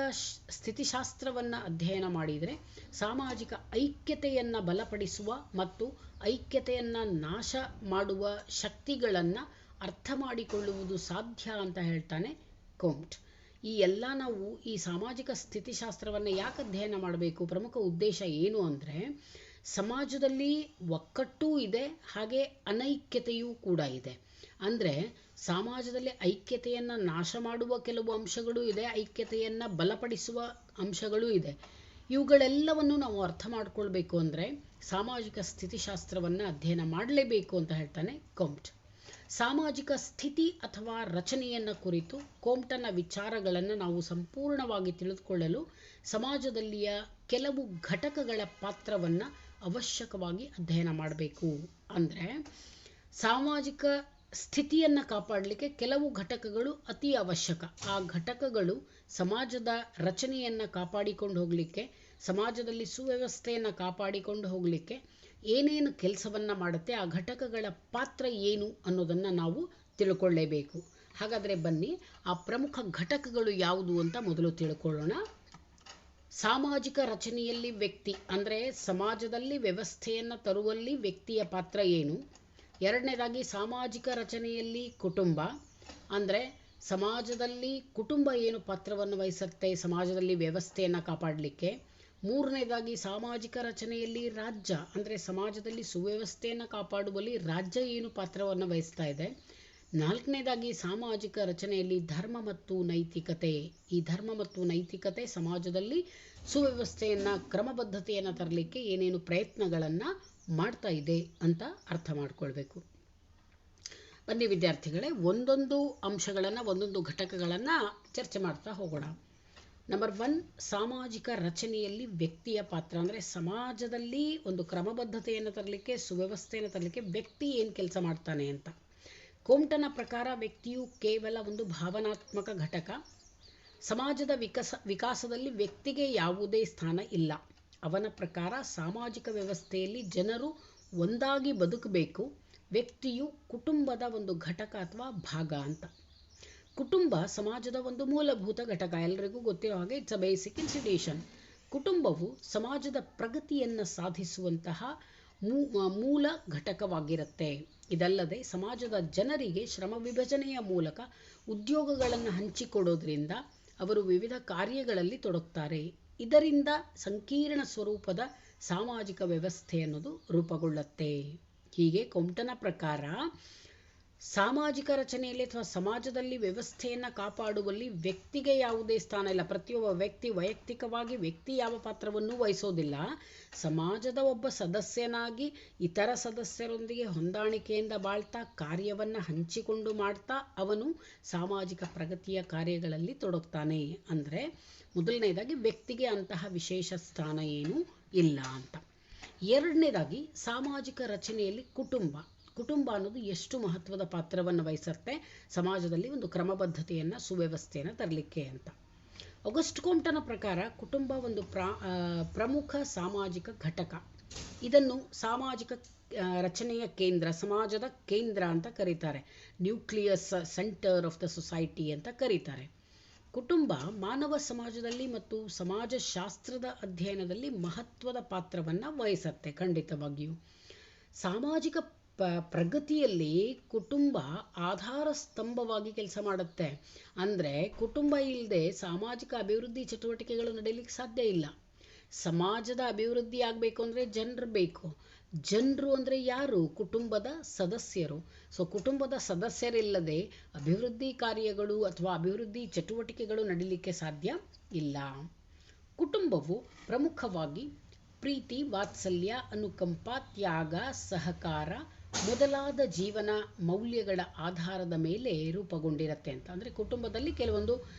ಸ್ಥಿತಿಶಾಸ್ತ್ರವನ್ನು ಅಧ್ಯಯನ ಮಾಡಿದರೆ ಸಾಮಾಜಿಕ ಐಕ್ಯತೆಯನ್ನು ಬಲಪಡಿಸುವ ಮತ್ತು ಐಕ್ಯತೆಯನ್ನು ನಾಶ ಮಾಡುವ ಶಕ್ತಿಗಳನ್ನು ಅರ್ಥ ಮಾಡಿಕೊಳ್ಳುವುದು ಸಾಧ್ಯ ಅಂತ ಹೇಳ್ತಾನೆ ಕೋಮ್ಟ್. ಈ ಎಲ್ಲ ನಾವು ಈ ಸಾಮಾಜಿಕ ಸ್ಥಿತಿಶಾಸ್ತ್ರವನ್ನು ಯಾಕೆ ಅಧ್ಯಯನ ಮಾಡಬೇಕು, ಪ್ರಮುಖ ಉದ್ದೇಶ ಏನು ಅಂದರೆ, ಸಮಾಜದಲ್ಲಿ ಒಕ್ಕಟ್ಟೂ ಇದೆ, ಹಾಗೆ ಅನೈಕ್ಯತೆಯೂ ಕೂಡ ಇದೆ. ಅಂದರೆ ಸಮಾಜದಲ್ಲಿ ಐಕ್ಯತೆಯನ್ನು ನಾಶ ಮಾಡುವ ಕೆಲವು ಅಂಶಗಳು ಇದೆ, ಐಕ್ಯತೆಯನ್ನು ಬಲಪಡಿಸುವ ಅಂಶಗಳೂ ಇದೆ. ಇವುಗಳೆಲ್ಲವನ್ನು ನಾವು ಅರ್ಥ ಮಾಡಿಕೊಳ್ಬೇಕು ಅಂದರೆ ಸಾಮಾಜಿಕ ಸ್ಥಿತಿಶಾಸ್ತ್ರವನ್ನು ಅಧ್ಯಯನ ಮಾಡಲೇಬೇಕು ಅಂತ ಹೇಳ್ತಾನೆ ಕೋಮ್ಟ್. ಸಾಮಾಜಿಕ ಸ್ಥಿತಿ ಅಥವಾ ರಚನೆಯನ್ನು ಕುರಿತು ಕೋಮ್ಟನ ವಿಚಾರಗಳನ್ನು ನಾವು ಸಂಪೂರ್ಣವಾಗಿ ತಿಳಿದುಕೊಳ್ಳಲು ಸಮಾಜದಲ್ಲಿಯ ಕೆಲವು ಘಟಕಗಳ ಪಾತ್ರವನ್ನು ಅವಶ್ಯಕವಾಗಿ ಅಧ್ಯಯನ ಮಾಡಬೇಕು. ಅಂದರೆ ಸಾಮಾಜಿಕ ಸ್ಥಿತಿಯನ್ನು ಕಾಪಾಡಲಿಕ್ಕೆ ಕೆಲವು ಘಟಕಗಳು ಅತಿ ಅವಶ್ಯಕ. ಆ ಘಟಕಗಳು ಸಮಾಜದ ರಚನೆಯನ್ನು ಕಾಪಾಡಿಕೊಂಡು ಹೋಗಲಿಕ್ಕೆ, ಸಮಾಜದಲ್ಲಿ ಸುವ್ಯವಸ್ಥೆಯನ್ನು ಕಾಪಾಡಿಕೊಂಡು ಹೋಗಲಿಕ್ಕೆ ಏನೇನು ಕೆಲಸವನ್ನು ಮಾಡುತ್ತೆ, ಆ ಘಟಕಗಳ ಪಾತ್ರ ಏನು ಅನ್ನೋದನ್ನು ನಾವು ತಿಳ್ಕೊಳ್ಳೇಬೇಕು. ಹಾಗಾದರೆ ಬನ್ನಿ ಆ ಪ್ರಮುಖ ಘಟಕಗಳು ಯಾವುದು ಅಂತ ಮೊದಲು ತಿಳ್ಕೊಳ್ಳೋಣ. ಸಾಮಾಜಿಕ ರಚನೆಯಲ್ಲಿ ವ್ಯಕ್ತಿ ಅಂದರೆ ಸಮಾಜದಲ್ಲಿ ವ್ಯವಸ್ಥೆಯನ್ನು ತರುವಲ್ಲಿ ವ್ಯಕ್ತಿಯ ಪಾತ್ರ ಏನು, ಎರಡನೇದಾಗಿ ಸಾಮಾಜಿಕ ರಚನೆಯಲ್ಲಿ ಕುಟುಂಬ ಅಂದರೆ ಸಮಾಜದಲ್ಲಿ ಕುಟುಂಬ ಏನು ಪಾತ್ರವನ್ನು ವಹಿಸುತ್ತೆ ಸಮಾಜದಲ್ಲಿ ವ್ಯವಸ್ಥೆಯನ್ನು ಕಾಪಾಡಲಿಕ್ಕೆ. ಮೂರನೇದಾಗಿ ಸಾಮಾಜಿಕ ರಚನೆಯಲ್ಲಿ ರಾಜ್ಯ ಅಂದರೆ ಸಮಾಜದಲ್ಲಿ ಸುವ್ಯವಸ್ಥೆಯನ್ನು ಕಾಪಾಡುವಲ್ಲಿ ರಾಜ್ಯ ಏನು ಪಾತ್ರವನ್ನು ವಹಿಸ್ತಾ ಇದೆ. ನಾಲ್ಕನೇದಾಗಿ ಸಾಮಾಜಿಕ ರಚನೆಯಲ್ಲಿ ಧರ್ಮ ಮತ್ತು ನೈತಿಕತೆ. ಈ ಧರ್ಮ ಮತ್ತು ನೈತಿಕತೆ ಸಮಾಜದಲ್ಲಿ ಸುವ್ಯವಸ್ಥೆಯನ್ನು ಕ್ರಮಬದ್ಧತೆಯನ್ನು ತರಲಿಕ್ಕೆ ಏನೇನು ಪ್ರಯತ್ನಗಳನ್ನು ಮಾಡ್ತಾ ಇದೆ ಅಂತ ಅರ್ಥ ಮಾಡ್ಕೊಳ್ಬೇಕು. ಬನ್ನಿ ವಿದ್ಯಾರ್ಥಿಗಳೇ, ಒಂದೊಂದು ಅಂಶಗಳನ್ನು ಒಂದೊಂದು ಘಟಕಗಳನ್ನು ಚರ್ಚೆ ಮಾಡ್ತಾ ಹೋಗೋಣ. ನಂಬರ್ 1, ಸಾಮಾಜಿಕ ರಚನೆಯಲ್ಲಿ ವ್ಯಕ್ತಿಯ ಪಾತ್ರ ಅಂದರೆ ಸಮಾಜದಲ್ಲಿ ಒಂದು ಕ್ರಮಬದ್ಧತೆಯನ್ನು ತರಲಿಕ್ಕೆ ಸುವ್ಯವಸ್ಥೆಯನ್ನು ತರಲಿಕ್ಕೆ ವ್ಯಕ್ತಿ ಏನು ಕೆಲಸ ಮಾಡ್ತಾನೆ ಅಂತ. ಕೋಮ್ಟನ ಪ್ರಕಾರ ವ್ಯಕ್ತಿಯು ಕೇವಲ ಒಂದು ಭಾವನಾತ್ಮಕ ಘಟಕ. ಸಮಾಜದ ವಿಕಾಸದಲ್ಲಿ ವ್ಯಕ್ತಿಗೆ ಯಾವುದೇ ಸ್ಥಾನ ಇಲ್ಲ. ಅವನ ಪ್ರಕಾರ ಸಾಮಾಜಿಕ ವ್ಯವಸ್ಥೆಯಲ್ಲಿ ಜನರು ಒಂದಾಗಿ ಬದುಕಬೇಕು. ವ್ಯಕ್ತಿಯು ಕುಟುಂಬದ ಒಂದು ಘಟಕ ಅಥವಾ ಭಾಗ ಅಂತ. ಕುಟುಂಬ ಸಮಾಜದ ಒಂದು ಮೂಲಭೂತ ಘಟಕ. ಎಲ್ಲರಿಗೂ ಗೊತ್ತಿರೋ ಹಾಗೆ ಇಟ್ಸ್ ಅ ಬೇಸಿಕ್ ಇನ್ಸ್ಟಿಟ್ಯೂಷನ್. ಕುಟುಂಬವು ಸಮಾಜದ ಪ್ರಗತಿಯನ್ನು ಸಾಧಿಸುವಂತಹ ಮೂಲ ಘಟಕವಾಗಿರುತ್ತೆ. ಇದಲ್ಲದೆ ಸಮಾಜದ ಜನರಿಗೆ ಶ್ರಮ ವಿಭಜನೆಯ ಮೂಲಕ ಉದ್ಯೋಗಗಳನ್ನು ಹಂಚಿಕೊಡೋದ್ರಿಂದ ಅವರು ವಿವಿಧ ಕಾರ್ಯಗಳಲ್ಲಿ ತೊಡಗುತ್ತಾರೆ. ಇದರಿಂದ ಸಂಕೀರ್ಣ ಸ್ವರೂಪದ ಸಾಮಾಜಿಕ ವ್ಯವಸ್ಥೆ ಅನ್ನೋದು ರೂಪುಗೊಳ್ಳುತ್ತೆ. ಹೀಗೆ ಕೋಮ್ಟನ ಪ್ರಕಾರ ಸಾಮಾಜಿಕ ರಚನೆಯಲ್ಲಿ ಅಥವಾ ಸಮಾಜದಲ್ಲಿ ವ್ಯವಸ್ಥೆಯನ್ನು ಕಾಪಾಡುವಲ್ಲಿ ವ್ಯಕ್ತಿಗೆ ಯಾವುದೇ ಸ್ಥಾನ ಇಲ್ಲ. ಪ್ರತಿಯೊಬ್ಬ ವ್ಯಕ್ತಿ ವೈಯಕ್ತಿಕವಾಗಿ ವ್ಯಕ್ತಿ ಯಾವ ಪಾತ್ರವನ್ನೂ ವಹಿಸೋದಿಲ್ಲ. ಸಮಾಜದ ಒಬ್ಬ ಸದಸ್ಯನಾಗಿ ಇತರ ಸದಸ್ಯರೊಂದಿಗೆ ಹೊಂದಾಣಿಕೆಯಿಂದ ಬಾಳ್ತಾ ಕಾರ್ಯವನ್ನು ಹಂಚಿಕೊಂಡು ಮಾಡ್ತಾ ಅವನು ಸಾಮಾಜಿಕ ಪ್ರಗತಿಯ ಕಾರ್ಯಗಳಲ್ಲಿ ತೊಡಗ್ತಾನೆ. ಅಂದರೆ ಮೊದಲನೇದಾಗಿ ವ್ಯಕ್ತಿಗೆ ಅಂತಹ ವಿಶೇಷ ಸ್ಥಾನ ಏನೂ ಇಲ್ಲ ಅಂತ. ಎರಡನೇದಾಗಿ ಸಾಮಾಜಿಕ ರಚನೆಯಲ್ಲಿ ಕುಟುಂಬ ಅನ್ನೋದು ಎಷ್ಟು ಮಹತ್ವದ ಪಾತ್ರವನ್ನು ವಹಿಸುತ್ತೆ ಸಮಾಜದಲ್ಲಿ ಒಂದು ಕ್ರಮಬದ್ಧತೆಯನ್ನು ಸುವ್ಯವಸ್ಥೆಯನ್ನು ತರಲಿಕ್ಕೆ ಅಂತ. ಆಗಸ್ಟ್ ಕೋಮ್ಟನ ಪ್ರಕಾರ ಕುಟುಂಬ ಒಂದು ಪ್ರಮುಖ ಸಾಮಾಜಿಕ ಘಟಕ. ಇದನ್ನು ಸಾಮಾಜಿಕ ರಚನೆಯ ಕೇಂದ್ರ, ಸಮಾಜದ ಕೇಂದ್ರ ಅಂತ ಕರೀತಾರೆ. Nucleus centre of the society ಅಂತ ಕರೀತಾರೆ. ಕುಟುಂಬ ಮಾನವ ಸಮಾಜದಲ್ಲಿ ಮತ್ತು ಸಮಾಜಶಾಸ್ತ್ರದ ಅಧ್ಯಯನದಲ್ಲಿ ಮಹತ್ವದ ಪಾತ್ರವನ್ನು ವಹಿಸುತ್ತೆ. ಖಂಡಿತವಾಗಿಯೂ ಸಾಮಾಜಿಕ ಪ್ರಗತಿಯಲ್ಲಿ ಕುಟುಂಬ ಆಧಾರ ಸ್ತಂಭವಾಗಿ ಕೆಲಸ ಮಾಡುತ್ತೆ. ಅಂದರೆ ಕುಟುಂಬ ಇಲ್ಲದೆ ಸಾಮಾಜಿಕ ಅಭಿವೃದ್ಧಿ ಚಟುವಟಿಕೆಗಳು ನಡೆಯಲಿಕ್ಕೆ ಸಾಧ್ಯ ಇಲ್ಲ. ಸಮಾಜದ ಅಭಿವೃದ್ಧಿ ಆಗಬೇಕು ಅಂದರೆ ಜನರು ಬೇಕು. ಜನರು ಅಂದರೆ ಯಾರು? ಕುಟುಂಬದ ಸದಸ್ಯರು. ಸೊ ಕುಟುಂಬದ ಸದಸ್ಯರಿಲ್ಲದೆ ಅಭಿವೃದ್ಧಿ ಕಾರ್ಯಗಳು ಅಥವಾ ಅಭಿವೃದ್ಧಿ ಚಟುವಟಿಕೆಗಳು ನಡೀಲಿಕ್ಕೆ ಸಾಧ್ಯ ಇಲ್ಲ. ಕುಟುಂಬವು ಪ್ರಮುಖವಾಗಿ ಪ್ರೀತಿ, ವಾತ್ಸಲ್ಯ, ಅನುಕಂಪ, ತ್ಯಾಗ, ಸಹಕಾರ ಮೊದಲಾದ ಜೀವನ ಮೌಲ್ಯಗಳ ಆಧಾರದ ಮೇಲೆ ರೂಪುಗೊಂಡಿರುತ್ತೆ ಅಂತ. ಅಂದರೆ ಕುಟುಂಬದಲ್ಲಿ ಕೆಲವೊಂದು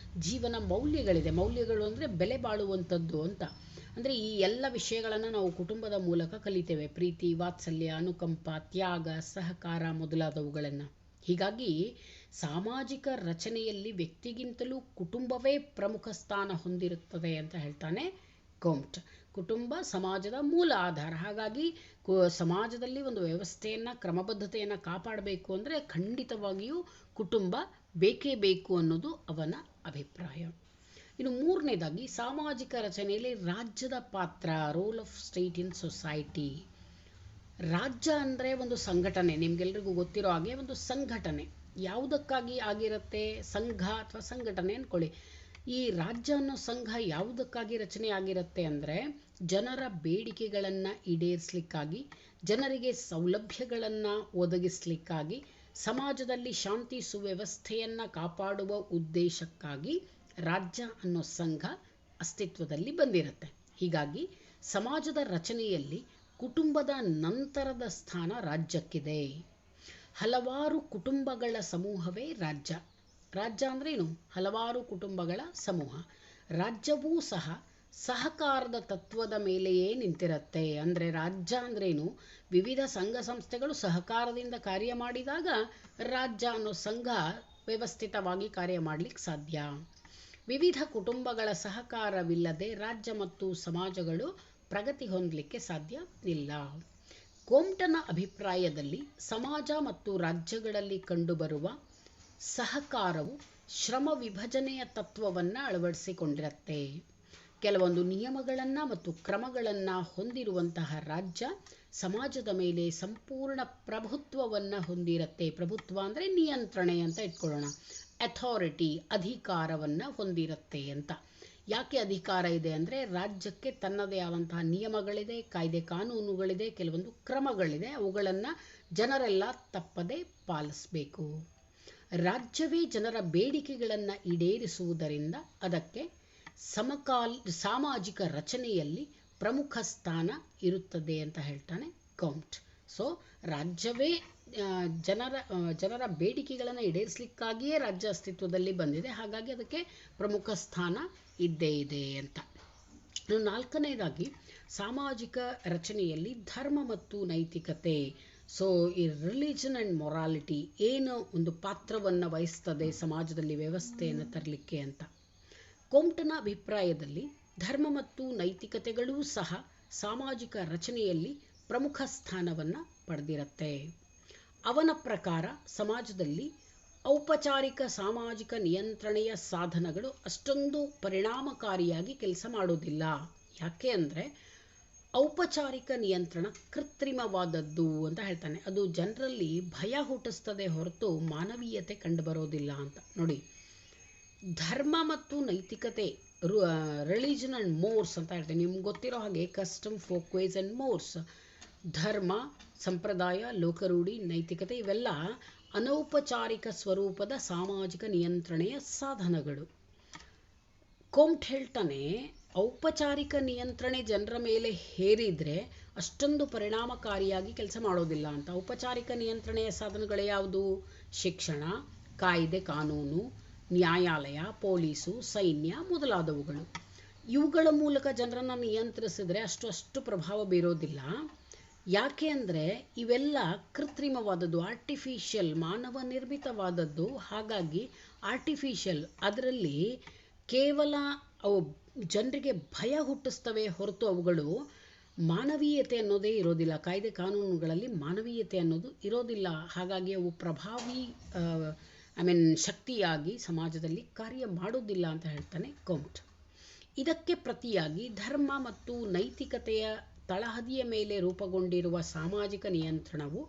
ಜೀವನ ಮೌಲ್ಯಗಳಿದೆ. ಮೌಲ್ಯಗಳು ಅಂದರೆ ಬೆಲೆ ಬಾಳುವಂಥದ್ದು ಅಂತ. ಅಂದರೆ ಈ ಎಲ್ಲ ವಿಷಯಗಳನ್ನು ನಾವು ಕುಟುಂಬದ ಮೂಲಕ ಕಲಿತೇವೆ. ಪ್ರೀತಿ, ವಾತ್ಸಲ್ಯ, ಅನುಕಂಪ, ತ್ಯಾಗ, ಸಹಕಾರ ಮೊದಲಾದವುಗಳನ್ನು. ಹೀಗಾಗಿ ಸಾಮಾಜಿಕ ರಚನೆಯಲ್ಲಿ ವ್ಯಕ್ತಿಗಿಂತಲೂ ಕುಟುಂಬವೇ ಪ್ರಮುಖ ಸ್ಥಾನ ಹೊಂದಿರುತ್ತದೆ ಅಂತ ಹೇಳ್ತಾನೆ ಕೋಮ್ಟ್. ಕುಟುಂಬ ಸಮಾಜದ ಮೂಲ ಆಧಾರ. ಹಾಗಾಗಿ ಸಮಾಜದಲ್ಲಿ ಒಂದು ವ್ಯವಸ್ಥೆಯನ್ನು ಕ್ರಮಬದ್ಧತೆಯನ್ನು ಕಾಪಾಡಬೇಕು ಅಂದರೆ ಖಂಡಿತವಾಗಿಯೂ ಕುಟುಂಬ ಬೇಕೇ ಬೇಕು ಅನ್ನೋದು ಅವನ ಅಭಿಪ್ರಾಯ. ಇನ್ನು ಮೂರನೇದಾಗಿ ಸಾಮಾಜಿಕ ರಚನೆಯಲ್ಲಿ ರಾಜ್ಯದ ಪಾತ್ರ, role of state in society. ರಾಜ್ಯ ಅಂದರೆ ಒಂದು ಸಂಘಟನೆ. ನಿಮ್ಗೆಲ್ರಿಗೂ ಗೊತ್ತಿರೋ ಹಾಗೆ ಒಂದು ಸಂಘಟನೆ ಯಾವುದಕ್ಕಾಗಿ ಆಗಿರುತ್ತೆ? ಸಂಘ ಅಥವಾ ಸಂಘಟನೆ ಅಂದ್ಕೊಳ್ಳಿ. ಈ ರಾಜ್ಯ ಅನ್ನೋ ಸಂಘ ಯಾವುದಕ್ಕಾಗಿ ರಚನೆ ಆಗಿರುತ್ತೆ ಅಂದರೆ ಜನರ ಬೇಡಿಕೆಗಳನ್ನು ಈಡೇರಿಸಲಿಕ್ಕಾಗಿ, ಜನರಿಗೆ ಸೌಲಭ್ಯಗಳನ್ನು ಒದಗಿಸಲಿಕ್ಕಾಗಿ, ಸಮಾಜದಲ್ಲಿ ಶಾಂತಿ ಸುವ್ಯವಸ್ಥೆಯನ್ನು ಕಾಪಾಡುವ ಉದ್ದೇಶಕ್ಕಾಗಿ ರಾಜ್ಯ ಅನ್ನೋ ಸಂಘ ಅಸ್ತಿತ್ವದಲ್ಲಿ ಬಂದಿರುತ್ತೆ. ಹೀಗಾಗಿ ಸಮಾಜದ ರಚನೆಯಲ್ಲಿ ಕುಟುಂಬದ ನಂತರದ ಸ್ಥಾನ ರಾಜ್ಯಕ್ಕಿದೆ. ಹಲವಾರು ಕುಟುಂಬಗಳ ಸಮೂಹವೇ ರಾಜ್ಯ. ರಾಜ್ಯ ಅಂದ್ರೇನು? ಹಲವಾರು ಕುಟುಂಬಗಳ ಸಮೂಹ. ರಾಜ್ಯವೂ ಸಹ ಸಹಕಾರದ ತತ್ವದ ಮೇಲೆಯೇ ನಿಂತಿರುತ್ತೆ. ಅಂದರೆ ರಾಜ್ಯ ಅಂದ್ರೇನು? ವಿವಿಧ ಸಂಘ ಸಂಸ್ಥೆಗಳು ಸಹಕಾರದಿಂದ ಕಾರ್ಯ ಮಾಡಿದಾಗ ರಾಜ್ಯ ಅನ್ನೋ ಸಂಘ ವ್ಯವಸ್ಥಿತವಾಗಿ ಕಾರ್ಯ ಮಾಡಲಿಕ್ಕೆ ಸಾಧ್ಯ. ವಿವಿಧ ಕುಟುಂಬಗಳ ಸಹಕಾರವಿಲ್ಲದೆ ರಾಜ್ಯ ಮತ್ತು ಸಮಾಜಗಳು ಪ್ರಗತಿ ಹೊಂದಲಿಕ್ಕೆ ಸಾಧ್ಯ ಇಲ್ಲ. ಕೋಮ್ಟನ ಅಭಿಪ್ರಾಯದಲ್ಲಿ ಸಮಾಜ ಮತ್ತು ರಾಜ್ಯಗಳಲ್ಲಿ ಕಂಡುಬರುವ ಸಹಕಾರವು ಶ್ರಮ ವಿಭಜನೆಯ ತತ್ವವನ್ನು ಅಳವಡಿಸಿಕೊಂಡಿರುತ್ತೆ. ಕೆಲವೊಂದು ನಿಯಮಗಳನ್ನು ಮತ್ತು ಕ್ರಮಗಳನ್ನು ಹೊಂದಿರುವಂತಹ ರಾಜ್ಯ ಸಮಾಜದ ಮೇಲೆ ಸಂಪೂರ್ಣ ಪ್ರಭುತ್ವವನ್ನು ಹೊಂದಿರುತ್ತೆ. ಪ್ರಭುತ್ವ ಅಂದರೆ ನಿಯಂತ್ರಣೆ ಅಂತ ಇಟ್ಕೊಳ್ಳೋಣ. ಅಥಾರಿಟಿ, ಅಧಿಕಾರವನ್ನು ಹೊಂದಿರುತ್ತೆ ಅಂತ. ಯಾಕೆ ಅಧಿಕಾರ ಇದೆ ಅಂದರೆ ರಾಜ್ಯಕ್ಕೆ ತನ್ನದೇ ಆದಂತಹ ನಿಯಮಗಳಿದೆ, ಕಾಯ್ದೆ ಕಾನೂನುಗಳಿದೆ, ಕೆಲವೊಂದು ಕ್ರಮಗಳಿದೆ. ಅವುಗಳನ್ನು ಜನರೆಲ್ಲ ತಪ್ಪದೆ ಪಾಲಿಸಬೇಕು. ರಾಜ್ಯವೇ ಜನರ ಬೇಡಿಕೆಗಳನ್ನು ಈಡೇರಿಸುವುದರಿಂದ ಅದಕ್ಕೆ ಸಾಮಾಜಿಕ ರಚನೆಯಲ್ಲಿ ಪ್ರಮುಖ ಸ್ಥಾನ ಇರುತ್ತದೆ ಅಂತ ಹೇಳ್ತಾನೆ ಕೌಂಟ್. ಸೊ ರಾಜ್ಯವೇ ಜನರ ಬೇಡಿಕೆಗಳನ್ನು ಈಡೇರಿಸಲಿಕ್ಕಾಗಿಯೇ ರಾಜ್ಯ ಅಸ್ತಿತ್ವದಲ್ಲಿ ಬಂದಿದೆ. ಹಾಗಾಗಿ ಅದಕ್ಕೆ ಪ್ರಮುಖ ಸ್ಥಾನ ಇದ್ದೇ ಇದೆ ಅಂತ. ನಾಲ್ಕನೇದಾಗಿ ಸಾಮಾಜಿಕ ರಚನೆಯಲ್ಲಿ ಧರ್ಮ ಮತ್ತು ನೈತಿಕತೆ. ಸೊ ಈ ರಿಲಿಜನ್ ಆ್ಯಂಡ್ ಮೊರಾಲಿಟಿ ಏನು ಒಂದು ಪಾತ್ರವನ್ನು ವಹಿಸ್ತದೆ ಸಮಾಜದಲ್ಲಿ ವ್ಯವಸ್ಥೆಯನ್ನು ತರಲಿಕ್ಕೆ ಅಂತ. ಕೋಮ್ಟನ ಅಭಿಪ್ರಾಯದಲ್ಲಿ ಧರ್ಮ ಮತ್ತು ನೈತಿಕತೆಗಳೂ ಸಹ ಸಾಮಾಜಿಕ ರಚನೆಯಲ್ಲಿ ಪ್ರಮುಖ ಸ್ಥಾನವನ್ನು ಪಡೆದಿರುತ್ತೆ. ಅವನ ಪ್ರಕಾರ ಸಮಾಜದಲ್ಲಿ ಔಪಚಾರಿಕ ಸಾಮಾಜಿಕ ನಿಯಂತ್ರಣೆಯ ಸಾಧನಗಳು ಅಷ್ಟೊಂದು ಪರಿಣಾಮಕಾರಿಯಾಗಿ ಕೆಲಸ ಮಾಡೋದಿಲ್ಲ. ಯಾಕೆ ಅಂದರೆ ಔಪಚಾರಿಕ ನಿಯಂತ್ರಣ ಕೃತ್ರಿಮವಾದದ್ದು ಅಂತ ಹೇಳ್ತಾನೆ. ಅದು ಜನರಲ್ಲಿ ಭಯ ಹುಟ್ಟಿಸ್ತದೆ ಹೊರತು ಮಾನವೀಯತೆ ಕಂಡುಬರೋದಿಲ್ಲ ಅಂತ. ನೋಡಿ, ಧರ್ಮ ಮತ್ತು ನೈತಿಕತೆ, ರಿಲಿಜನ್ ಆ್ಯಂಡ್ ಮೋರ್ಸ್ ಅಂತ ಹೇಳ್ತೇನೆ. ನಿಮ್ಗೆ ಗೊತ್ತಿರೋ ಹಾಗೆ custom, folkways and mores, ಧರ್ಮ, ಸಂಪ್ರದಾಯ, ಲೋಕರೂಢಿ, ನೈತಿಕತೆ ಇವೆಲ್ಲ ಅನೌಪಚಾರಿಕ ಸ್ವರೂಪದ ಸಾಮಾಜಿಕ ನಿಯಂತ್ರಣೆಯ ಸಾಧನಗಳು. ಕೋಮ್ಟ್ ಹೇಳ್ತಾನೆ, ಔಪಚಾರಿಕ ನಿಯಂತ್ರಣೆ ಜನರ ಮೇಲೆ ಹೇರಿದರೆ ಅಷ್ಟೊಂದು ಪರಿಣಾಮಕಾರಿಯಾಗಿ ಕೆಲಸ ಮಾಡೋದಿಲ್ಲ ಅಂತ. ಔಪಚಾರಿಕ ನಿಯಂತ್ರಣೆಯ ಸಾಧನಗಳು ಯಾವುದು? ಶಿಕ್ಷಣ, ಕಾಯ್ದೆ ಕಾನೂನು, ನ್ಯಾಯಾಲಯ, ಪೊಲೀಸು, ಸೈನ್ಯ ಮೊದಲಾದವುಗಳು. ಇವುಗಳ ಮೂಲಕ ಜನರನ್ನು ನಿಯಂತ್ರಿಸಿದರೆ ಅಷ್ಟು ಪ್ರಭಾವ ಬೀರೋದಿಲ್ಲ. ಯಾಕೆ ಅಂದರೆ ಇವೆಲ್ಲ ಕೃತ್ರಿಮವಾದದ್ದು, ಆರ್ಟಿಫಿಷಿಯಲ್, ಮಾನವ ನಿರ್ಮಿತವಾದದ್ದು. ಹಾಗಾಗಿ ಆರ್ಟಿಫಿಷಿಯಲ್, ಅದರಲ್ಲಿ ಕೇವಲ ಅವು ಜನರಿಗೆ ಭಯ ಹುಟ್ಟಿಸ್ತವೆ ಹೊರತು ಅವುಗಳು ಮಾನವೀಯತೆ ಅನ್ನೋದೇ ಇರೋದಿಲ್ಲ. ಕಾಯ್ದೆ ಕಾನೂನುಗಳಲ್ಲಿ ಮಾನವೀಯತೆ ಅನ್ನೋದು ಇರೋದಿಲ್ಲ. ಹಾಗಾಗಿ ಅವು ಪ್ರಭಾವಿ ಶಕ್ತಿಯಾಗಿ ಸಮಾಜದಲ್ಲಿ ಕಾರ್ಯ ಮಾಡೋದಿಲ್ಲ ಅಂತ ಹೇಳ್ತಾನೆ ಕೌಂಟ್. ಇದಕ್ಕೆ ಪ್ರತಿಯಾಗಿ ಧರ್ಮ ಮತ್ತು ನೈತಿಕತೆಯ ತಳಹದಿಯ ಮೇಲೆ ರೂಪುಗೊಂಡಿರುವ ಸಾಮಾಜಿಕ ನಿಯಂತ್ರಣವು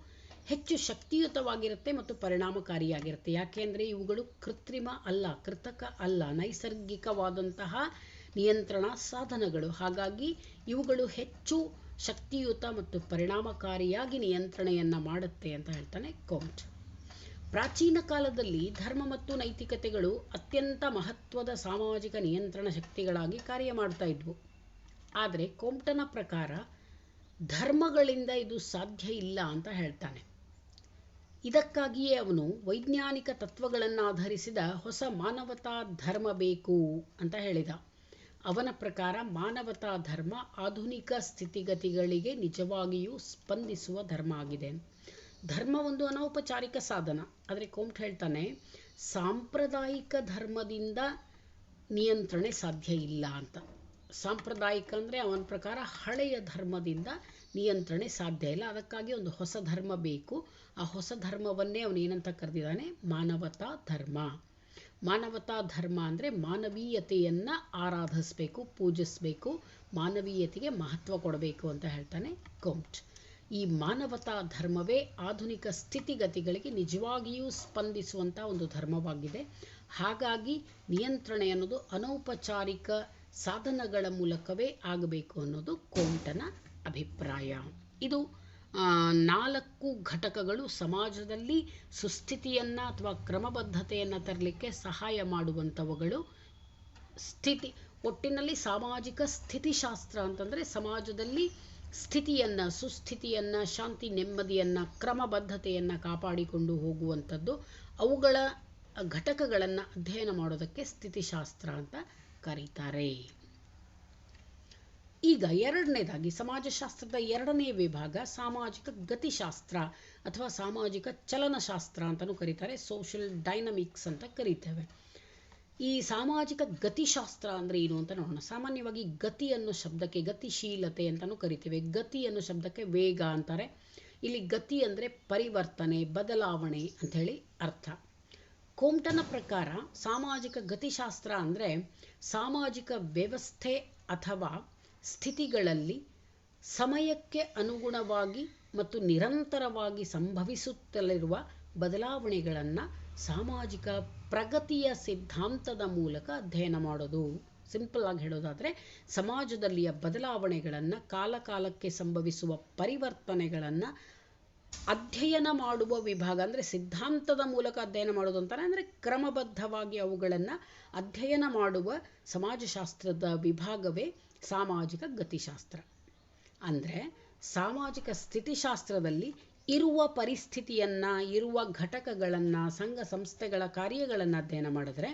ಹೆಚ್ಚು ಶಕ್ತಿಯುತವಾಗಿರುತ್ತೆ ಮತ್ತು ಪರಿಣಾಮಕಾರಿಯಾಗಿರುತ್ತೆ. ಯಾಕೆಂದರೆ ಇವುಗಳು ಕೃತ್ರಿಮ ಅಲ್ಲ, ಕೃತಕ ಅಲ್ಲ, ನೈಸರ್ಗಿಕವಾದಂತಹ ನಿಯಂತ್ರಣ ಸಾಧನಗಳು. ಹಾಗಾಗಿ ಇವುಗಳು ಹೆಚ್ಚು ಶಕ್ತಿಯುತ ಮತ್ತು ಪರಿಣಾಮಕಾರಿಯಾಗಿ ನಿಯಂತ್ರಣೆಯನ್ನು ಮಾಡುತ್ತೆ ಅಂತ ಹೇಳ್ತಾನೆ ಕೌಂಟ್. ಪ್ರಾಚೀನ ಕಾಲದಲ್ಲಿ ಧರ್ಮ ಮತ್ತು ನೈತಿಕತೆಗಳು ಅತ್ಯಂತ ಮಹತ್ವದ ಸಾಮಾಜಿಕ ನಿಯಂತ್ರಣ ಶಕ್ತಿಗಳಾಗಿ ಕಾರ್ಯ ಮಾಡ್ತಾ ಇದ್ವು. ಆದರೆ ಕೋಮ್ಟನ ಪ್ರಕಾರ ಧರ್ಮಗಳಿಂದ ಇದು ಸಾಧ್ಯ ಇಲ್ಲ ಅಂತ ಹೇಳ್ತಾನೆ. ಇದಕ್ಕಾಗಿಯೇ ಅವನು ವೈಜ್ಞಾನಿಕ ತತ್ವಗಳನ್ನು ಆಧರಿಸಿದ ಹೊಸ ಮಾನವತಾ ಧರ್ಮ ಬೇಕು ಅಂತ ಹೇಳಿದ. ಅವನ ಪ್ರಕಾರ ಮಾನವತಾ ಧರ್ಮ ಆಧುನಿಕ ಸ್ಥಿತಿಗತಿಗಳಿಗೆ ನಿಜವಾಗಿಯೂ ಸ್ಪಂದಿಸುವ ಧರ್ಮ ಆಗಿದೆ. ಧರ್ಮ ಒಂದು ಅನೌಪಚಾರಿಕ ಸಾಧನ. ಆದರೆ ಕೋಮ್ಟ್ ಹೇಳ್ತಾನೆ, ಸಾಂಪ್ರದಾಯಿಕ ಧರ್ಮದಿಂದ ನಿಯಂತ್ರಣೆ ಸಾಧ್ಯ ಇಲ್ಲ ಅಂತ. ಸಾಂಪ್ರದಾಯಿಕ ಅಂದರೆ ಅವನ ಪ್ರಕಾರ ಹಳೆಯ ಧರ್ಮದಿಂದ ನಿಯಂತ್ರಣೆ ಸಾಧ್ಯ ಇಲ್ಲ. ಅದಕ್ಕಾಗಿ ಒಂದು ಹೊಸ ಧರ್ಮ ಬೇಕು. ಆ ಹೊಸ ಧರ್ಮವನ್ನೇ ಅವನು ಏನಂತ ಕರೆದಿದ್ದಾನೆ? ಮಾನವತಾ ಧರ್ಮ. ಮಾನವತಾ ಧರ್ಮ ಅಂದರೆ ಮಾನವೀಯತೆಯನ್ನು ಆರಾಧಿಸಬೇಕು, ಪೂಜಿಸಬೇಕು, ಮಾನವೀಯತೆಗೆ ಮಹತ್ವ ಕೊಡಬೇಕು ಅಂತ ಹೇಳ್ತಾನೆ ಕೌಂಟ್. ಈ ಮಾನವತಾ ಧರ್ಮವೇ ಆಧುನಿಕ ಸ್ಥಿತಿಗತಿಗಳಿಗೆ ನಿಜವಾಗಿಯೂ ಸ್ಪಂದಿಸುವಂಥ ಒಂದು ಧರ್ಮವಾಗಿದೆ. ಹಾಗಾಗಿ ನಿಯಂತ್ರಣೆ ಅನ್ನೋದು ಅನೌಪಚಾರಿಕ ಸಾಧನಗಳ ಮೂಲಕವೇ ಆಗಬೇಕು ಅನ್ನೋದು ಕೋಮ್ಟನ ಅಭಿಪ್ರಾಯ. ಇದು 4 ಘಟಕಗಳು ಸಮಾಜದಲ್ಲಿ ಸುಸ್ಥಿತಿಯನ್ನು ಅಥವಾ ಕ್ರಮಬದ್ಧತೆಯನ್ನು ತರಲಿಕ್ಕೆ ಸಹಾಯ ಮಾಡುವಂಥವುಗಳು. ಒಟ್ಟಿನಲ್ಲಿ ಸಾಮಾಜಿಕ ಸ್ಥಿತಿಶಾಸ್ತ್ರ ಅಂತಂದರೆ ಸಮಾಜದಲ್ಲಿ ಸ್ಥಿತಿಯನ್ನು, ಸುಸ್ಥಿತಿಯನ್ನು, ಶಾಂತಿ ನೆಮ್ಮದಿಯನ್ನು, ಕ್ರಮಬದ್ಧತೆಯನ್ನು ಕಾಪಾಡಿಕೊಂಡು ಹೋಗುವಂಥದ್ದು. ಅವುಗಳ ಘಟಕಗಳನ್ನು ಅಧ್ಯಯನ ಮಾಡೋದಕ್ಕೆ ಸ್ಥಿತಿಶಾಸ್ತ್ರ ಅಂತ ಕರೀತಾರೆ. ಈಗ ಎರಡನೇದಾಗಿ ಸಮಾಜಶಾಸ್ತ್ರದ 2ನೇ ವಿಭಾಗ ಸಾಮಾಜಿಕ ಗತಿಶಾಸ್ತ್ರ ಅಥವಾ ಸಾಮಾಜಿಕ ಚಲನಶಾಸ್ತ್ರ ಅಂತಲೂ ಕರೀತಾರೆ. ಸೋಷಿಯಲ್ ಡೈನಮಿಕ್ಸ್ ಅಂತ ಕರೀತೇವೆ. ಈ ಸಾಮಾಜಿಕ ಗತಿಶಾಸ್ತ್ರ ಅಂದರೆ ಏನು ಅಂತ ನೋಡೋಣ. ಸಾಮಾನ್ಯವಾಗಿ ಗತಿ ಅನ್ನೋ ಶಬ್ದಕ್ಕೆ ಗತಿಶೀಲತೆ ಅಂತಲೂ ಕರಿತೇವೆ. ಗತಿ ಅನ್ನೋ ಶಬ್ದಕ್ಕೆ ವೇಗ ಅಂತಾರೆ. ಇಲ್ಲಿ ಗತಿ ಅಂದರೆ ಪರಿವರ್ತನೆ, ಬದಲಾವಣೆ ಅಂಥೇಳಿ ಅರ್ಥ. ಕೋಮ್ಟನ ಪ್ರಕಾರ ಸಾಮಾಜಿಕ ಗತಿಶಾಸ್ತ್ರ ಅಂದರೆ ಸಾಮಾಜಿಕ ವ್ಯವಸ್ಥೆ ಅಥವಾ ಸ್ಥಿತಿಗಳಲ್ಲಿ ಸಮಯಕ್ಕೆ ಅನುಗುಣವಾಗಿ ಮತ್ತು ನಿರಂತರವಾಗಿ ಸಂಭವಿಸುತ್ತಲಿರುವ ಬದಲಾವಣೆಗಳನ್ನು ಸಾಮಾಜಿಕ ಪ್ರಗತಿಯ ಸಿದ್ಧಾಂತದ ಮೂಲಕ ಅಧ್ಯಯನ ಮಾಡೋದು. ಸಿಂಪಲ್ ಆಗಿ ಹೇಳೋದಾದರೆ ಸಮಾಜದಲ್ಲಿಯ ಬದಲಾವಣೆಗಳನ್ನು, ಕಾಲಕಾಲಕ್ಕೆ ಸಂಭವಿಸುವ ಪರಿವರ್ತನೆಗಳನ್ನು ಅಧ್ಯಯನ ಮಾಡುವ ವಿಭಾಗ, ಅಂದರೆ ಸಿದ್ಧಾಂತದ ಮೂಲಕ ಅಧ್ಯಯನ ಮಾಡೋದು ಅಂತಾರೆ. ಅಂದರೆ ಕ್ರಮಬದ್ಧವಾಗಿ ಅವುಗಳನ್ನು ಅಧ್ಯಯನ ಮಾಡುವ ಸಮಾಜಶಾಸ್ತ್ರದ ವಿಭಾಗವೇ ಸಾಮಾಜಿಕ ಗತಿಶಾಸ್ತ್ರ. ಅಂದರೆ ಸಾಮಾಜಿಕ ಸ್ಥಿತಿಶಾಸ್ತ್ರದಲ್ಲಿ ಇರುವ ಪರಿಸ್ಥಿತಿಯನ್ನು, ಇರುವ ಘಟಕಗಳನ್ನು, ಸಂಘ ಸಂಸ್ಥೆಗಳ ಕಾರ್ಯಗಳನ್ನು ಅಧ್ಯಯನ ಮಾಡಿದ್ರೆ,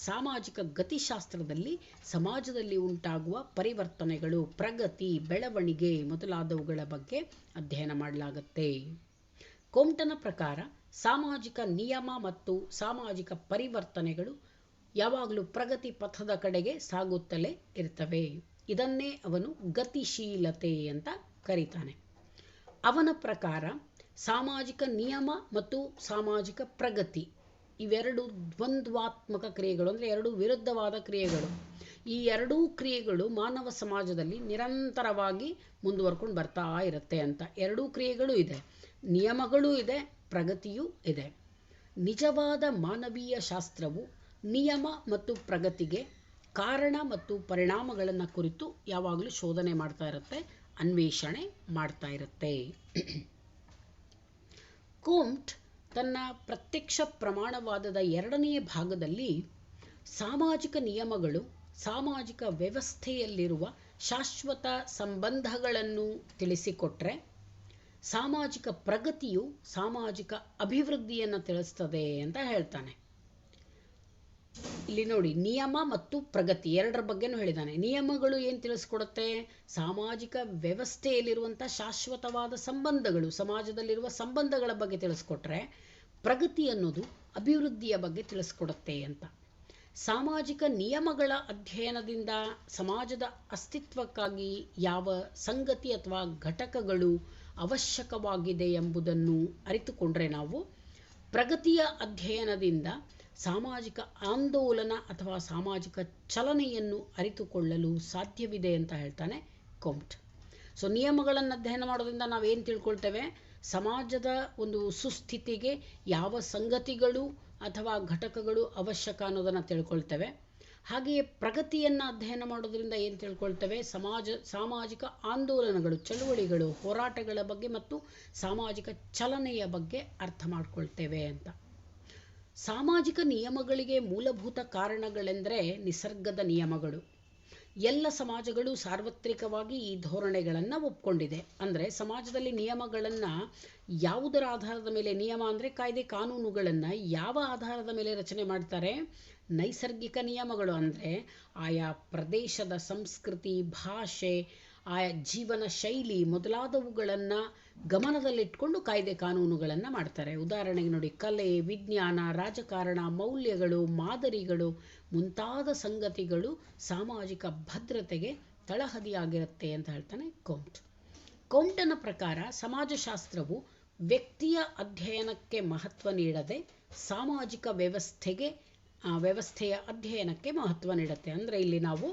ಸಾಮಾಜಿಕ ಗತಿಶಾಸ್ತ್ರದಲ್ಲಿ ಸಮಾಜದಲ್ಲಿ ಉಂಟಾಗುವ ಪರಿವರ್ತನೆಗಳು, ಪ್ರಗತಿ, ಬೆಳವಣಿಗೆ ಮೊದಲಾದವುಗಳ ಬಗ್ಗೆ ಅಧ್ಯಯನ ಮಾಡಲಾಗುತ್ತೆ. ಕೋಮ್ಟನ ಪ್ರಕಾರ ಸಾಮಾಜಿಕ ನಿಯಮ ಮತ್ತು ಸಾಮಾಜಿಕ ಪರಿವರ್ತನೆಗಳು ಯಾವಾಗಲೂ ಪ್ರಗತಿ ಪಥದ ಕಡೆಗೆ ಸಾಗುತ್ತಲೇ ಇರ್ತವೆ. ಇದನ್ನೇ ಅವನು ಗತಿಶೀಲತೆ ಅಂತ ಕರೀತಾನೆ. ಅವನ ಪ್ರಕಾರ ಸಾಮಾಜಿಕ ನಿಯಮ ಮತ್ತು ಸಾಮಾಜಿಕ ಪ್ರಗತಿ ಇವೆರಡು ದ್ವಂದ್ವಾತ್ಮಕ ಕ್ರಿಯೆಗಳು, ಅಂದರೆ ಎರಡು ವಿರುದ್ಧವಾದ ಕ್ರಿಯೆಗಳು. ಈ ಎರಡೂ ಕ್ರಿಯೆಗಳು ಮಾನವ ಸಮಾಜದಲ್ಲಿ ನಿರಂತರವಾಗಿ ಮುಂದುವರ್ಕೊಂಡು ಬರ್ತಾ ಇರುತ್ತೆ ಅಂತ. ಎರಡೂ ಕ್ರಿಯೆಗಳು ಇದೆ, ನಿಯಮಗಳೂ ಇದೆ, ಪ್ರಗತಿಯೂ ಇದೆ. ನಿಜವಾದ ಮಾನವೀಯ ಶಾಸ್ತ್ರವು ನಿಯಮ ಮತ್ತು ಪ್ರಗತಿಗೆ ಕಾರಣ ಮತ್ತು ಪರಿಣಾಮಗಳನ್ನು ಕುರಿತು ಯಾವಾಗಲೂ ಶೋಧನೆ ಮಾಡ್ತಾ ಇರುತ್ತೆ, ಅನ್ವೇಷಣೆ ಮಾಡ್ತಾ ಇರುತ್ತೆ. ಕೋಮ್ಟ್ ತನ್ನ ಪ್ರತ್ಯಕ್ಷ ಪ್ರಮಾಣವಾದದ 2ನೇ ಭಾಗದಲ್ಲಿ ಸಾಮಾಜಿಕ ನಿಯಮಗಳು ಸಾಮಾಜಿಕ ವ್ಯವಸ್ಥೆಯಲ್ಲಿರುವ ಶಾಶ್ವತ ಸಂಬಂಧಗಳನ್ನು ತಿಳಿಸಿಕೊಟ್ರೆ, ಸಾಮಾಜಿಕ ಪ್ರಗತಿಯು ಸಾಮಾಜಿಕ ಅಭಿವೃದ್ಧಿಯನ್ನು ತಿಳಿಸ್ತದೆ ಅಂತ ಹೇಳ್ತಾನೆ. ಇಲ್ಲಿ ನೋಡಿ, ನಿಯಮ ಮತ್ತು ಪ್ರಗತಿ ಎರಡರ ಬಗ್ಗೆನೂ ಹೇಳಿದ್ದಾನೆ. ನಿಯಮಗಳು ಏನು ತಿಳಿಸ್ಕೊಡುತ್ತೆ? ಸಾಮಾಜಿಕ ವ್ಯವಸ್ಥೆಯಲ್ಲಿರುವಂಥ ಶಾಶ್ವತವಾದ ಸಂಬಂಧಗಳು, ಸಮಾಜದಲ್ಲಿರುವ ಸಂಬಂಧಗಳ ಬಗ್ಗೆ ತಿಳಿಸ್ಕೊಟ್ರೆ, ಪ್ರಗತಿ ಅನ್ನೋದು ಅಭಿವೃದ್ಧಿಯ ಬಗ್ಗೆ ತಿಳಿಸ್ಕೊಡುತ್ತೆ ಅಂತ. ಸಾಮಾಜಿಕ ನಿಯಮಗಳ ಅಧ್ಯಯನದಿಂದ ಸಮಾಜದ ಅಸ್ತಿತ್ವಕ್ಕಾಗಿ ಯಾವ ಸಂಗತಿ ಅಥವಾ ಘಟಕಗಳು ಅವಶ್ಯಕವಾಗಿದೆ ಎಂಬುದನ್ನು ಅರಿತುಕೊಂಡ್ರೆ ನಾವು ಪ್ರಗತಿಯ ಅಧ್ಯಯನದಿಂದ ಸಾಮಾಜಿಕ ಆಂದೋಲನ ಅಥವಾ ಸಾಮಾಜಿಕ ಚಲನೆಯನ್ನು ಅರಿತುಕೊಳ್ಳಲು ಸಾಧ್ಯವಿದೆ ಅಂತ ಹೇಳ್ತಾನೆ ಕೋಮ್ಟ್. ಸೊ ನಿಯಮಗಳನ್ನು ಅಧ್ಯಯನ ಮಾಡೋದ್ರಿಂದ ನಾವೇನು ತಿಳ್ಕೊಳ್ತೇವೆ? ಸಮಾಜದ ಒಂದು ಸುಸ್ಥಿತಿಗೆ ಯಾವ ಸಂಗತಿಗಳು ಅಥವಾ ಘಟಕಗಳು ಅವಶ್ಯಕ ಅನ್ನೋದನ್ನು ತಿಳ್ಕೊಳ್ತೇವೆ. ಹಾಗೆಯೇ ಪ್ರಗತಿಯನ್ನು ಅಧ್ಯಯನ ಮಾಡೋದ್ರಿಂದ ಏನು ತಿಳ್ಕೊಳ್ತೇವೆ? ಸಾಮಾಜಿಕ ಆಂದೋಲನಗಳು, ಚಳುವಳಿಗಳು, ಹೋರಾಟಗಳ ಬಗ್ಗೆ ಮತ್ತು ಸಾಮಾಜಿಕ ಚಲನೆಯ ಬಗ್ಗೆ ಅರ್ಥ ಮಾಡ್ಕೊಳ್ತೇವೆ ಅಂತ. ಸಾಮಾಜಿಕ ನಿಯಮಗಳಿಗೆ ಮೂಲಭೂತ ಕಾರಣಗಳೆಂದರೆ ನಿಸರ್ಗದ ನಿಯಮಗಳು. ಎಲ್ಲ ಸಮಾಜಗಳು ಸಾರ್ವತ್ರಿಕವಾಗಿ ಈ ಧೋರಣೆಗಳನ್ನು ಒಪ್ಕೊಂಡಿದೆ. ಅಂದರೆ ಸಮಾಜದಲ್ಲಿ ನಿಯಮಗಳನ್ನು ಯಾವುದರ ಆಧಾರದ ಮೇಲೆ, ನಿಯಮ ಅಂದರೆ ಕಾಯ್ದೆ ಕಾನೂನುಗಳನ್ನು ಯಾವ ಆಧಾರದ ಮೇಲೆ ರಚನೆ ಮಾಡ್ತಾರೆ? ನೈಸರ್ಗಿಕ ನಿಯಮಗಳು. ಅಂದರೆ ಆಯಾ ಪ್ರದೇಶದ ಸಂಸ್ಕೃತಿ, ಭಾಷೆ, ಆಯಾ ಜೀವನ ಶೈಲಿ ಮೊದಲಾದವುಗಳನ್ನು ಗಮನದಲ್ಲಿಟ್ಕೊಂಡು ಕಾಯ್ದೆ ಕಾನೂನುಗಳನ್ನು ಮಾಡ್ತಾರೆ. ಉದಾಹರಣೆಗೆ ನೋಡಿ, ಕಲೆ, ವಿಜ್ಞಾನ, ರಾಜಕಾರಣ, ಮೌಲ್ಯಗಳು, ಮಾದರಿಗಳು ಮುಂತಾದ ಸಂಗತಿಗಳು ಸಾಮಾಜಿಕ ಭದ್ರತೆಗೆ ತಳಹದಿಯಾಗಿರುತ್ತೆ ಅಂತ ಹೇಳ್ತಾನೆ ಕೋಮ್ಟ್. ಕೋಮ್ಟನ ಪ್ರಕಾರ ಸಮಾಜಶಾಸ್ತ್ರವು ವ್ಯಕ್ತಿಯ ಅಧ್ಯಯನಕ್ಕೆ ಮಹತ್ವ ನೀಡದೆ ಸಾಮಾಜಿಕ ವ್ಯವಸ್ಥೆಯ ಅಧ್ಯಯನಕ್ಕೆ ಮಹತ್ವ ನೀಡುತ್ತೆ. ಅಂದರೆ ಇಲ್ಲಿ ನಾವು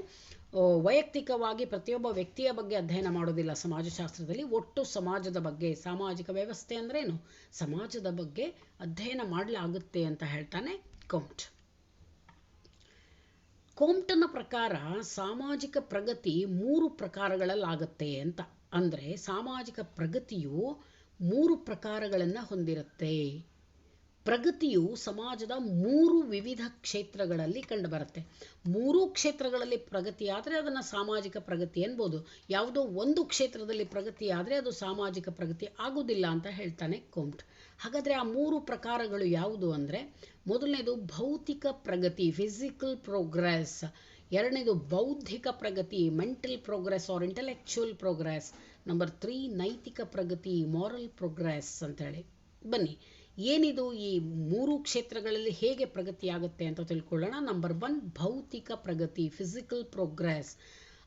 ವೈಯಕ್ತಿಕವಾಗಿ ಪ್ರತಿಯೊಬ್ಬ ವ್ಯಕ್ತಿಯ ಬಗ್ಗೆ ಅಧ್ಯಯನ ಮಾಡೋದಿಲ್ಲ ಸಮಾಜಶಾಸ್ತ್ರದಲ್ಲಿ, ಒಟ್ಟು ಸಮಾಜದ ಬಗ್ಗೆ, ಸಾಮಾಜಿಕ ವ್ಯವಸ್ಥೆ ಅಂದ್ರೇನು, ಸಮಾಜದ ಬಗ್ಗೆ ಅಧ್ಯಯನ ಮಾಡಲಾಗುತ್ತೆ ಅಂತ ಹೇಳ್ತಾನೆ ಕೋಮ್ಟ್. ಕೋಮ್ಟನ ಪ್ರಕಾರ ಸಾಮಾಜಿಕ ಪ್ರಗತಿ 3 ಪ್ರಕಾರಗಳಲ್ಲಾಗುತ್ತೆ ಅಂತ. ಅಂದರೆ ಸಾಮಾಜಿಕ ಪ್ರಗತಿಯು 3 ಪ್ರಕಾರಗಳನ್ನು ಹೊಂದಿರುತ್ತೆ. ಪ್ರಗತಿಯು ಸಮಾಜದ 3 ವಿವಿಧ ಕ್ಷೇತ್ರಗಳಲ್ಲಿ ಕಂಡುಬರುತ್ತೆ. 3 ಕ್ಷೇತ್ರಗಳಲ್ಲಿ ಪ್ರಗತಿ ಆದರೆ ಅದನ್ನು ಸಾಮಾಜಿಕ ಪ್ರಗತಿ ಅನ್ಬೋದು. ಯಾವುದೋ ಒಂದು ಕ್ಷೇತ್ರದಲ್ಲಿ ಪ್ರಗತಿ ಆದರೆ ಅದು ಸಾಮಾಜಿಕ ಪ್ರಗತಿ ಆಗುವುದಿಲ್ಲ ಅಂತ ಹೇಳ್ತಾನೆ ಕೋಮ್ಟ್. ಹಾಗಾದರೆ ಆ 3 ಪ್ರಕಾರಗಳು ಯಾವುದು ಅಂದರೆ, ಮೊದಲನೇದು ಭೌತಿಕ ಪ್ರಗತಿ, ಫಿಸಿಕಲ್ ಪ್ರೋಗ್ರೆಸ್. ಎರಡನೇದು ಬೌದ್ಧಿಕ ಪ್ರಗತಿ, mental progress or intellectual progress. Number 3 ನೈತಿಕ ಪ್ರಗತಿ, ಮಾರಲ್ ಪ್ರೋಗ್ರೆಸ್ ಅಂತೇಳಿ. ಬನ್ನಿ, ಏನಿದು ಈ 3 ಕ್ಷೇತ್ರಗಳಲ್ಲಿ ಹೇಗೆ ಪ್ರಗತಿ ಆಗುತ್ತೆ ಅಂತ ತಿಳ್ಕೊಳ್ಳೋಣ. ನಂಬರ್ 1 ಭೌತಿಕ ಪ್ರಗತಿ, ಫಿಸಿಕಲ್ ಪ್ರೋಗ್ರೆಸ್.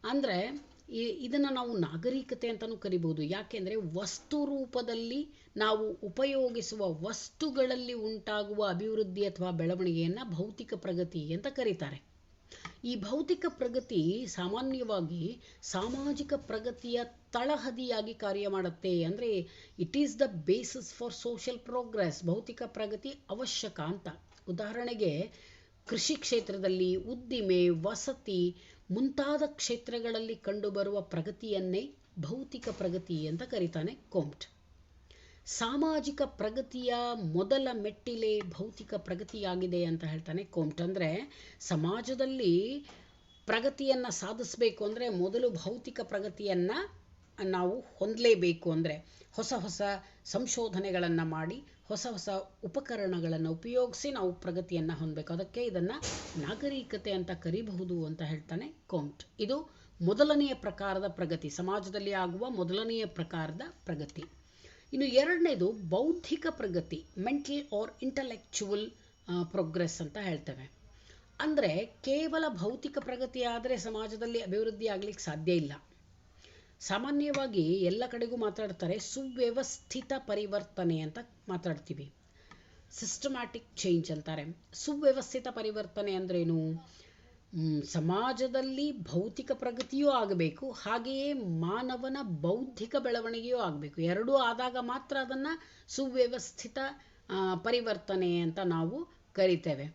ಅಂದರೆ ಇದನ್ನು ನಾವು ನಾಗರಿಕತೆ ಅಂತಲೂ ಕರಿಬೋದು. ಯಾಕೆಂದರೆ ವಸ್ತು ರೂಪದಲ್ಲಿ ನಾವು ಉಪಯೋಗಿಸುವ ವಸ್ತುಗಳಲ್ಲಿ ಉಂಟಾಗುವ ಅಭಿವೃದ್ಧಿ ಅಥವಾ ಬೆಳವಣಿಗೆಯನ್ನು ಭೌತಿಕ ಪ್ರಗತಿ ಅಂತ ಕರೀತಾರೆ. ಈ ಭೌತಿಕ ಪ್ರಗತಿ ಸಾಮಾನ್ಯವಾಗಿ ಸಾಮಾಜಿಕ ಪ್ರಗತಿಯ ತಳಹದಿಯಾಗಿ ಕಾರ್ಯ ಮಾಡುತ್ತೆ. ಅಂದರೆ it is the basis for social progress. ಭೌತಿಕ ಪ್ರಗತಿ ಅವಶ್ಯಕ ಅಂತ. ಉದಾಹರಣೆಗೆ ಕೃಷಿ ಕ್ಷೇತ್ರದಲ್ಲಿ, ಉದ್ದಿಮೆ, ವಸತಿ ಮುಂತಾದ ಕ್ಷೇತ್ರಗಳಲ್ಲಿ ಕಂಡುಬರುವ ಪ್ರಗತಿಯನ್ನೇ ಭೌತಿಕ ಪ್ರಗತಿ ಅಂತ ಕರೀತಾನೆ ಕೋಮ್ಟ್. ಸಾಮಾಜಿಕ ಪ್ರಗತಿಯ ಮೊದಲ ಮೆಟ್ಟಿಲೆ ಭೌತಿಕ ಪ್ರಗತಿಯಾಗಿದೆ ಅಂತ ಹೇಳ್ತಾನೆ ಕೋಮ್ಟ್. ಅಂದರೆ ಸಮಾಜದಲ್ಲಿ ಪ್ರಗತಿಯನ್ನು ಸಾಧಿಸಬೇಕು ಅಂದರೆ ಮೊದಲು ಭೌತಿಕ ಪ್ರಗತಿಯನ್ನು ನಾವು ಹೊಂದಲೇಬೇಕು. ಅಂದರೆ ಹೊಸ ಹೊಸ ಸಂಶೋಧನೆಗಳನ್ನು ಮಾಡಿ ಹೊಸ ಹೊಸ ಉಪಕರಣಗಳನ್ನು ಉಪಯೋಗಿಸಿ ನಾವು ಪ್ರಗತಿಯನ್ನು ಹೊಂದಬೇಕು. ಅದಕ್ಕೆ ಇದನ್ನು ನಾಗರಿಕತೆ ಅಂತ ಕರಿಬಹುದು ಅಂತ ಹೇಳ್ತಾನೆ ಕೋಮ್ಟ್. ಇದು ಮೊದಲನೆಯ ಪ್ರಕಾರದ ಪ್ರಗತಿ, ಸಮಾಜದಲ್ಲಿ ಆಗುವ ಮೊದಲನೆಯ ಪ್ರಕಾರದ ಪ್ರಗತಿ. ಇನ್ನು ಎರಡನೇದು ಬೌದ್ಧಿಕ ಪ್ರಗತಿ, ಮೆಂಟಲ್ ಆರ್ ಇಂಟಲೆಕ್ಚುವಲ್ ಪ್ರೋಗ್ರೆಸ್ ಅಂತ ಹೇಳ್ತೇವೆ. ಅಂದರೆ ಕೇವಲ ಭೌತಿಕ ಪ್ರಗತಿ ಆದರೆ ಸಮಾಜದಲ್ಲಿ ಅಭಿವೃದ್ಧಿ ಆಗಲಿಕ್ಕೆ ಸಾಧ್ಯ ಇಲ್ಲ. ಸಾಮಾನ್ಯವಾಗಿ ಎಲ್ಲ ಕಡೆಗೂ ಮಾತಾಡ್ತಾರೆ ಸುವ್ಯವಸ್ಥಿತ ಪರಿವರ್ತನೆ ಅಂತ ಮಾತಾಡ್ತೀವಿ, ಸಿಸ್ಟಮ್ಯಾಟಿಕ್ ಚೇಂಜ್ ಅಂತಾರೆ. ಸುವ್ಯವಸ್ಥಿತ ಪರಿವರ್ತನೆ ಅಂದ್ರೇನು? ಸಮಾಜದಲ್ಲಿ ಭೌತಿಕ ಪ್ರಗತಿಯೂ ಆಗಬೇಕು, ಹಾಗೆಯೇ ಮಾನವನ ಬೌದ್ಧಿಕ ಬೆಳವಣಿಗೆಯೂ ಆಗಬೇಕು. ಎರಡೂ ಆದಾಗ ಮಾತ್ರ ಅದನ್ನು ಸುವ್ಯವಸ್ಥಿತ ಪರಿವರ್ತನೆ ಅಂತ ನಾವು ಕರಿತೇವೆ.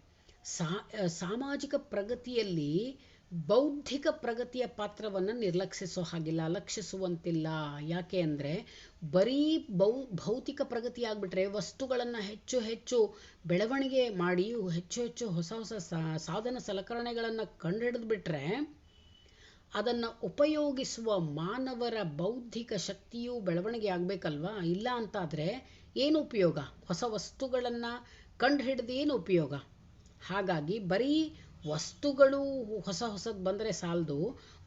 ಸಾಮಾಜಿಕ ಪ್ರಗತಿಯಲ್ಲಿ ಬೌದ್ಧಿಕ ಪ್ರಗತಿಯ ಪಾತ್ರವನ್ನು ನಿರ್ಲಕ್ಷಿಸೋ ಹಾಗಿಲ್ಲ, ಅಲಕ್ಷಿಸುವಂತಿಲ್ಲ. ಯಾಕೆ ಅಂದರೆ ಬರೀ ಭೌತಿಕ ಪ್ರಗತಿ ಆಗಿಬಿಟ್ರೆ ವಸ್ತುಗಳನ್ನು ಹೆಚ್ಚು ಹೆಚ್ಚು ಬೆಳವಣಿಗೆ ಮಾಡಿ ಹೆಚ್ಚು ಹೆಚ್ಚು ಹೊಸ ಹೊಸ ಸಾಧನ ಸಲಕರಣೆಗಳನ್ನು ಕಂಡುಹಿಡಿದು ಬಿಟ್ರೆ ಅದನ್ನು ಉಪಯೋಗಿಸುವ ಮಾನವರ ಬೌದ್ಧಿಕ ಶಕ್ತಿಯು ಬೆಳವಣಿಗೆ ಆಗಬೇಕಲ್ವಾ? ಇಲ್ಲ ಅಂತಾದರೆ ಏನು ಉಪಯೋಗ? ಹೊಸ ವಸ್ತುಗಳನ್ನು ಕಂಡುಹಿಡಿದು ಏನು ಉಪಯೋಗ? ಹಾಗಾಗಿ ಬರೀ ವಸ್ತುಗಳು ಹೊಸದು ಬಂದರೆ ಸಾಲದು,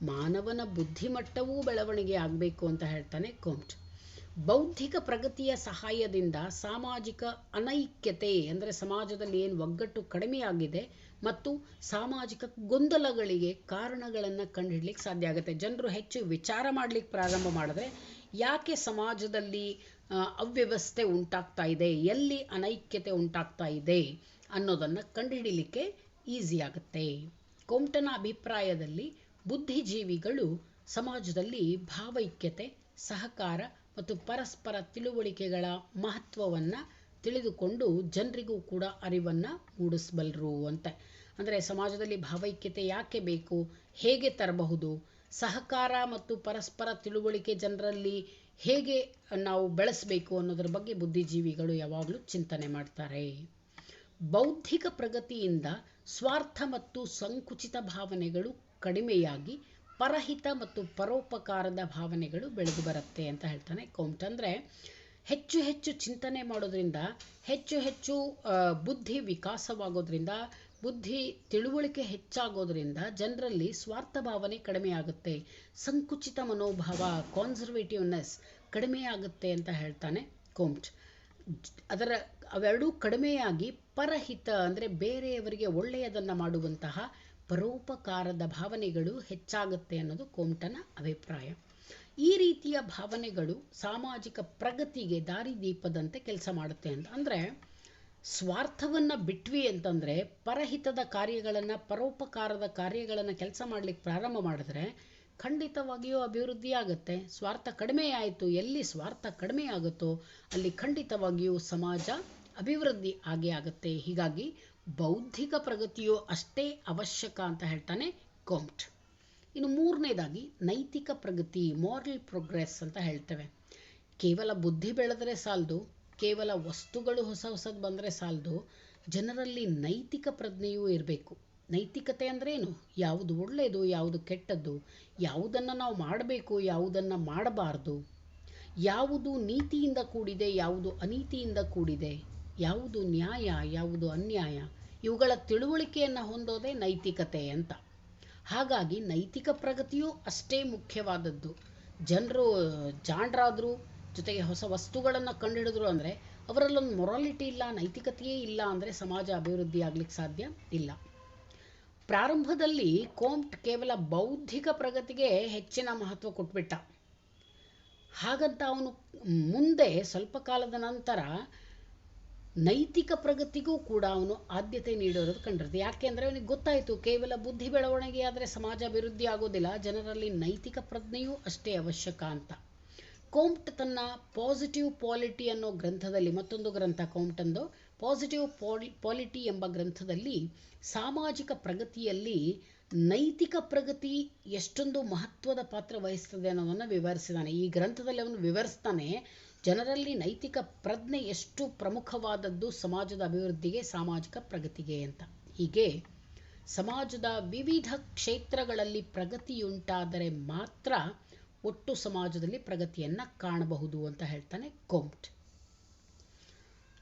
ಮಾನವನ ಬುದ್ಧಿಮಟ್ಟವೂ ಬೆಳವಣಿಗೆ ಆಗಬೇಕು ಅಂತ ಹೇಳ್ತಾನೆ ಕೋಮ್ಟ್. ಬೌದ್ಧಿಕ ಪ್ರಗತಿಯ ಸಹಾಯದಿಂದ ಸಾಮಾಜಿಕ ಅನೈಕ್ಯತೆ ಅಂದರೆ ಸಮಾಜದಲ್ಲಿ ಏನು ಒಗ್ಗಟ್ಟು ಕಡಿಮೆಯಾಗಿದೆ ಮತ್ತು ಸಾಮಾಜಿಕ ಗೊಂದಲಗಳಿಗೆ ಕಾರಣಗಳನ್ನು ಕಂಡುಹಿಡಲಿಕ್ಕೆ ಸಾಧ್ಯ ಆಗುತ್ತೆ. ಜನರು ಹೆಚ್ಚು ವಿಚಾರ ಮಾಡಲಿಕ್ಕೆ ಪ್ರಾರಂಭ ಮಾಡಿದ್ರೆ ಯಾಕೆ ಸಮಾಜದಲ್ಲಿ ಅವ್ಯವಸ್ಥೆ ಉಂಟಾಗ್ತಾ ಇದೆ, ಎಲ್ಲಿ ಅನೈಕ್ಯತೆ ಉಂಟಾಗ್ತಾ ಇದೆ ಅನ್ನೋದನ್ನು ಕಂಡುಹಿಡಲಿಕ್ಕೆ ಈಸಿ ಆಗುತ್ತೆ. ಕೋಮ್ಟನ ಅಭಿಪ್ರಾಯದಲ್ಲಿ ಬುದ್ಧಿಜೀವಿಗಳು ಸಮಾಜದಲ್ಲಿ ಭಾವೈಕ್ಯತೆ, ಸಹಕಾರ ಮತ್ತು ಪರಸ್ಪರ ತಿಳುವಳಿಕೆಗಳ ಮಹತ್ವವನ್ನು ತಿಳಿದುಕೊಂಡು ಜನರಿಗೂ ಕೂಡ ಅರಿವನ್ನು ಮೂಡಿಸಬಲ್ಲರು ಅಂತ. ಅಂದರೆ ಸಮಾಜದಲ್ಲಿ ಭಾವೈಕ್ಯತೆ ಯಾಕೆ ಬೇಕು, ಹೇಗೆ ತರಬಹುದು, ಸಹಕಾರ ಮತ್ತು ಪರಸ್ಪರ ತಿಳುವಳಿಕೆ ಜನರಲ್ಲಿ ಹೇಗೆ ನಾವು ಬೆಳೆಸಬೇಕು ಅನ್ನೋದ್ರ ಬಗ್ಗೆ ಬುದ್ಧಿಜೀವಿಗಳು ಯಾವಾಗಲೂ ಚಿಂತನೆ ಮಾಡ್ತಾರೆ. ಬೌದ್ಧಿಕ ಪ್ರಗತಿಯಿಂದ ಸ್ವಾರ್ಥ ಮತ್ತು ಸಂಕುಚಿತ ಭಾವನೆಗಳು ಕಡಿಮೆಯಾಗಿ ಪರಹಿತ ಮತ್ತು ಪರೋಪಕಾರದ ಭಾವನೆಗಳು ಬೆಳೆದು ಬರುತ್ತೆ ಅಂತ ಹೇಳ್ತಾನೆ ಕೋಮ್ಟ್. ಅಂದರೆ ಹೆಚ್ಚು ಹೆಚ್ಚು ಚಿಂತನೆ ಮಾಡೋದ್ರಿಂದ, ಹೆಚ್ಚು ಹೆಚ್ಚು ಬುದ್ಧಿ ವಿಕಾಸವಾಗೋದ್ರಿಂದ, ಬುದ್ಧಿ ತಿಳುವಳಿಕೆ ಹೆಚ್ಚಾಗೋದ್ರಿಂದ ಜನರಲ್ಲಿ ಸ್ವಾರ್ಥ ಭಾವನೆ ಕಡಿಮೆ ಆಗುತ್ತೆ, ಸಂಕುಚಿತ ಮನೋಭಾವ ಕಾನ್ಸರ್ವೇಟಿವ್ನೆಸ್ ಕಡಿಮೆ ಆಗುತ್ತೆ ಅಂತ ಹೇಳ್ತಾನೆ ಕೋಮ್ಟ್. ಅವೆರಡೂ ಕಡಿಮೆಯಾಗಿ ಪರಹಿತ ಅಂದರೆ ಬೇರೆಯವರಿಗೆ ಒಳ್ಳೆಯದನ್ನು ಮಾಡುವಂತಹ ಪರೋಪಕಾರದ ಭಾವನೆಗಳು ಹೆಚ್ಚಾಗುತ್ತೆ ಅನ್ನೋದು ಕೋಮ್ಟನ ಅಭಿಪ್ರಾಯ. ಈ ರೀತಿಯ ಭಾವನೆಗಳು ಸಾಮಾಜಿಕ ಪ್ರಗತಿಗೆ ದಾರಿದೀಪದಂತೆ ಕೆಲಸ ಮಾಡುತ್ತೆ ಅಂತ. ಅಂದರೆ ಸ್ವಾರ್ಥವನ್ನು ಬಿಟ್ವಿ ಅಂತಂದರೆ ಪರಹಿತದ ಕಾರ್ಯಗಳನ್ನು, ಪರೋಪಕಾರದ ಕಾರ್ಯಗಳನ್ನು ಕೆಲಸ ಮಾಡಲಿಕ್ಕೆ ಪ್ರಾರಂಭ ಮಾಡಿದ್ರೆ ಖಂಡಿತವಾಗಿಯೂ ಅಭಿವೃದ್ಧಿ ಆಗುತ್ತೆ. ಸ್ವಾರ್ಥ ಕಡಿಮೆ ಆಯಿತು, ಎಲ್ಲಿ ಸ್ವಾರ್ಥ ಕಡಿಮೆ ಆಗುತ್ತೋ ಅಲ್ಲಿ ಖಂಡಿತವಾಗಿಯೂ ಸಮಾಜ ಅಭಿವೃದ್ಧಿ ಆಗೇ ಆಗುತ್ತೆ. ಹೀಗಾಗಿ ಬೌದ್ಧಿಕ ಪ್ರಗತಿಯು ಅಷ್ಟೇ ಅವಶ್ಯಕ ಅಂತ ಹೇಳ್ತಾನೆ ಕೋಮ್ಟ್. ಇನ್ನು ಮೂರನೇದಾಗಿ ನೈತಿಕ ಪ್ರಗತಿ, ಮಾರಲ್ ಪ್ರೋಗ್ರೆಸ್ ಅಂತ ಹೇಳ್ತೇವೆ. ಕೇವಲ ಬುದ್ಧಿ ಬೆಳೆದರೆ ಸಾಲದು, ಕೇವಲ ವಸ್ತುಗಳು ಹೊಸದು ಬಂದರೆ ಸಾಲದು, ಜನರಲ್ಲಿ ನೈತಿಕ ಪ್ರಜ್ಞೆಯೂ ಇರಬೇಕು. ನೈತಿಕತೆ ಅಂದರೆ ಏನು? ಯಾವುದು ಒಳ್ಳೆಯದು, ಯಾವುದು ಕೆಟ್ಟದ್ದು, ಯಾವುದನ್ನು ನಾವು ಮಾಡಬೇಕು, ಯಾವುದನ್ನು ಮಾಡಬಾರ್ದು, ಯಾವುದು ನೀತಿಯಿಂದ ಕೂಡಿದೆ, ಯಾವುದು ಅನೀತಿಯಿಂದ ಕೂಡಿದೆ, ಯಾವುದು ನ್ಯಾಯ, ಯಾವುದು ಅನ್ಯಾಯ, ಇವುಗಳ ತಿಳುವಳಿಕೆಯನ್ನು ಹೊಂದೋದೇ ನೈತಿಕತೆ ಅಂತ. ಹಾಗಾಗಿ ನೈತಿಕ ಪ್ರಗತಿಯೂ ಅಷ್ಟೇ ಮುಖ್ಯವಾದದ್ದು. ಜನರು ಜಾಣರಾದರು, ಜೊತೆಗೆ ಹೊಸ ವಸ್ತುಗಳನ್ನು ಕಂಡುಹಿಡಿದ್ರು ಅಂದರೆ ಅವರಲ್ಲೊಂದು ಮೊರಾಲಿಟಿ ಇಲ್ಲ, ನೈತಿಕತೆಯೇ ಇಲ್ಲ ಅಂದರೆ ಸಮಾಜ ಅಭಿವೃದ್ಧಿ ಆಗಲಿಕ್ಕೆ ಸಾಧ್ಯ ಇಲ್ಲ. ಪ್ರಾರಂಭದಲ್ಲಿ ಕೋಮ್ಟ್ ಕೇವಲ ಬೌದ್ಧಿಕ ಪ್ರಗತಿಗೆ ಹೆಚ್ಚಿನ ಮಹತ್ವ ಕೊಟ್ಬಿಟ್ಟ. ಹಾಗಂತ ಅವನು ಮುಂದೆ ಸ್ವಲ್ಪ ಕಾಲದ ನಂತರ ನೈತಿಕ ಪ್ರಗತಿಗೂ ಕೂಡ ಅವನು ಆದ್ಯತೆ ನೀಡೋದು ಕಂಡಿರುತ್ತೆ. ಯಾಕೆಂದರೆ ಅವನಿಗೆ ಗೊತ್ತಾಯಿತು, ಕೇವಲ ಬುದ್ಧಿ ಬೆಳವಣಿಗೆ ಆದರೆ ಸಮಾಜ ಅಭಿವೃದ್ಧಿ ಆಗೋದಿಲ್ಲ, ಜನರಲ್ಲಿ ನೈತಿಕ ಪ್ರಜ್ಞೆಯೂ ಅಷ್ಟೇ ಅವಶ್ಯಕ ಅಂತ. ಕೋಮ್ಟ್ ತನ್ನ ಪಾಸಿಟಿವ್ ಪಾಲಿಟಿ ಅನ್ನೋ ಗ್ರಂಥದಲ್ಲಿ, ಮತ್ತೊಂದು ಗ್ರಂಥ ಕೋಮ್ಟಂದು ಪಾಸಿಟಿವ್ ಪಾಲಿಟಿ ಎಂಬ ಗ್ರಂಥದಲ್ಲಿ ಸಾಮಾಜಿಕ ಪ್ರಗತಿಯಲ್ಲಿ ನೈತಿಕ ಪ್ರಗತಿ ಎಷ್ಟೊಂದು ಮಹತ್ವದ ಪಾತ್ರ ವಹಿಸ್ತದೆ ಅನ್ನೋದನ್ನು ವಿವರಿಸಿದ್ದಾನೆ. ಈ ಗ್ರಂಥದಲ್ಲಿ ಅವನು ವಿವರಿಸ್ತಾನೆ ಜನರಲ್ಲಿ ನೈತಿಕ ಪ್ರಜ್ಞೆ ಎಷ್ಟು ಪ್ರಮುಖವಾದದ್ದು ಸಮಾಜದ ಅಭಿವೃದ್ಧಿಗೆ, ಸಾಮಾಜಿಕ ಪ್ರಗತಿಗೆ ಅಂತ. ಹೀಗೆ ಸಮಾಜದ ವಿವಿಧ ಕ್ಷೇತ್ರಗಳಲ್ಲಿ ಪ್ರಗತಿಯುಂಟಾದರೆ ಮಾತ್ರ ಒಟ್ಟು ಸಮಾಜದಲ್ಲಿ ಪ್ರಗತಿಯನ್ನು ಕಾಣಬಹುದು ಅಂತ ಹೇಳ್ತಾನೆ ಕೋಮ್ಟ್.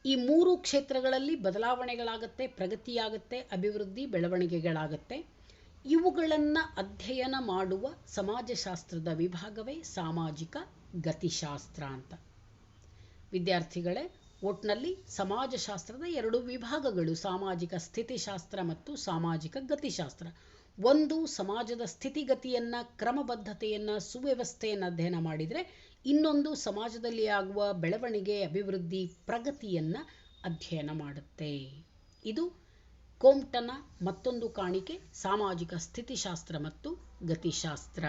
ಈ 3 ಕ್ಷೇತ್ರಗಳಲ್ಲಿ ಬದಲಾವಣೆಗಳಾಗತ್ತೆ, ಪ್ರಗತಿಯಾಗತ್ತೆ, ಅಭಿವೃದ್ಧಿ ಬೆಳವಣಿಗೆಗಳಾಗತ್ತೆ. ಇವುಗಳನ್ನು ಅಧ್ಯಯನ ಮಾಡುವ ಸಮಾಜಶಾಸ್ತ್ರದ ವಿಭಾಗವೇ ಸಾಮಾಜಿಕ ಗತಿಶಾಸ್ತ್ರ ಅಂತ. ವಿದ್ಯಾರ್ಥಿಗಳೇ, ಒಟ್ಟಿನಲ್ಲಿ ಸಮಾಜಶಾಸ್ತ್ರದ 2 ವಿಭಾಗಗಳು, ಸಾಮಾಜಿಕ ಸ್ಥಿತಿಶಾಸ್ತ್ರ ಮತ್ತು ಸಾಮಾಜಿಕ ಗತಿಶಾಸ್ತ್ರ. ಒಂದು ಸಮಾಜದ ಸ್ಥಿತಿಗತಿಯನ್ನು, ಕ್ರಮಬದ್ಧತೆಯನ್ನು, ಸುವ್ಯವಸ್ಥೆಯನ್ನು ಅಧ್ಯಯನ ಮಾಡಿದರೆ, ಇನ್ನೊಂದು ಸಮಾಜದಲ್ಲಿ ಆಗುವ ಬೆಳವಣಿಗೆ, ಅಭಿವೃದ್ಧಿ, ಪ್ರಗತಿಯನ್ನು ಅಧ್ಯಯನ ಮಾಡುತ್ತೆ. ಇದು ಕೋಮ್ಟನ ಮತ್ತೊಂದು ಕಾಣಿಕೆ, ಸಾಮಾಜಿಕ ಸ್ಥಿತಿಶಾಸ್ತ್ರ ಮತ್ತು ಗತಿಶಾಸ್ತ್ರ.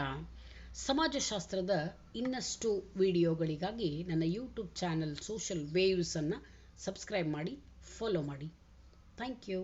ಸಮಾಜಶಾಸ್ತ್ರದ ಇನ್ನಷ್ಟು ವಿಡಿಯೋಗಳಿಗಾಗಿ ನನ್ನ ಯೂಟ್ಯೂಬ್ ಚಾನಲ್ ಸೋಷಿಯಲ್ ವೇವ್ಸನ್ನು ಸಬ್ಸ್ಕ್ರೈಬ್ ಮಾಡಿ, ಫಾಲೋ ಮಾಡಿ. Thank you.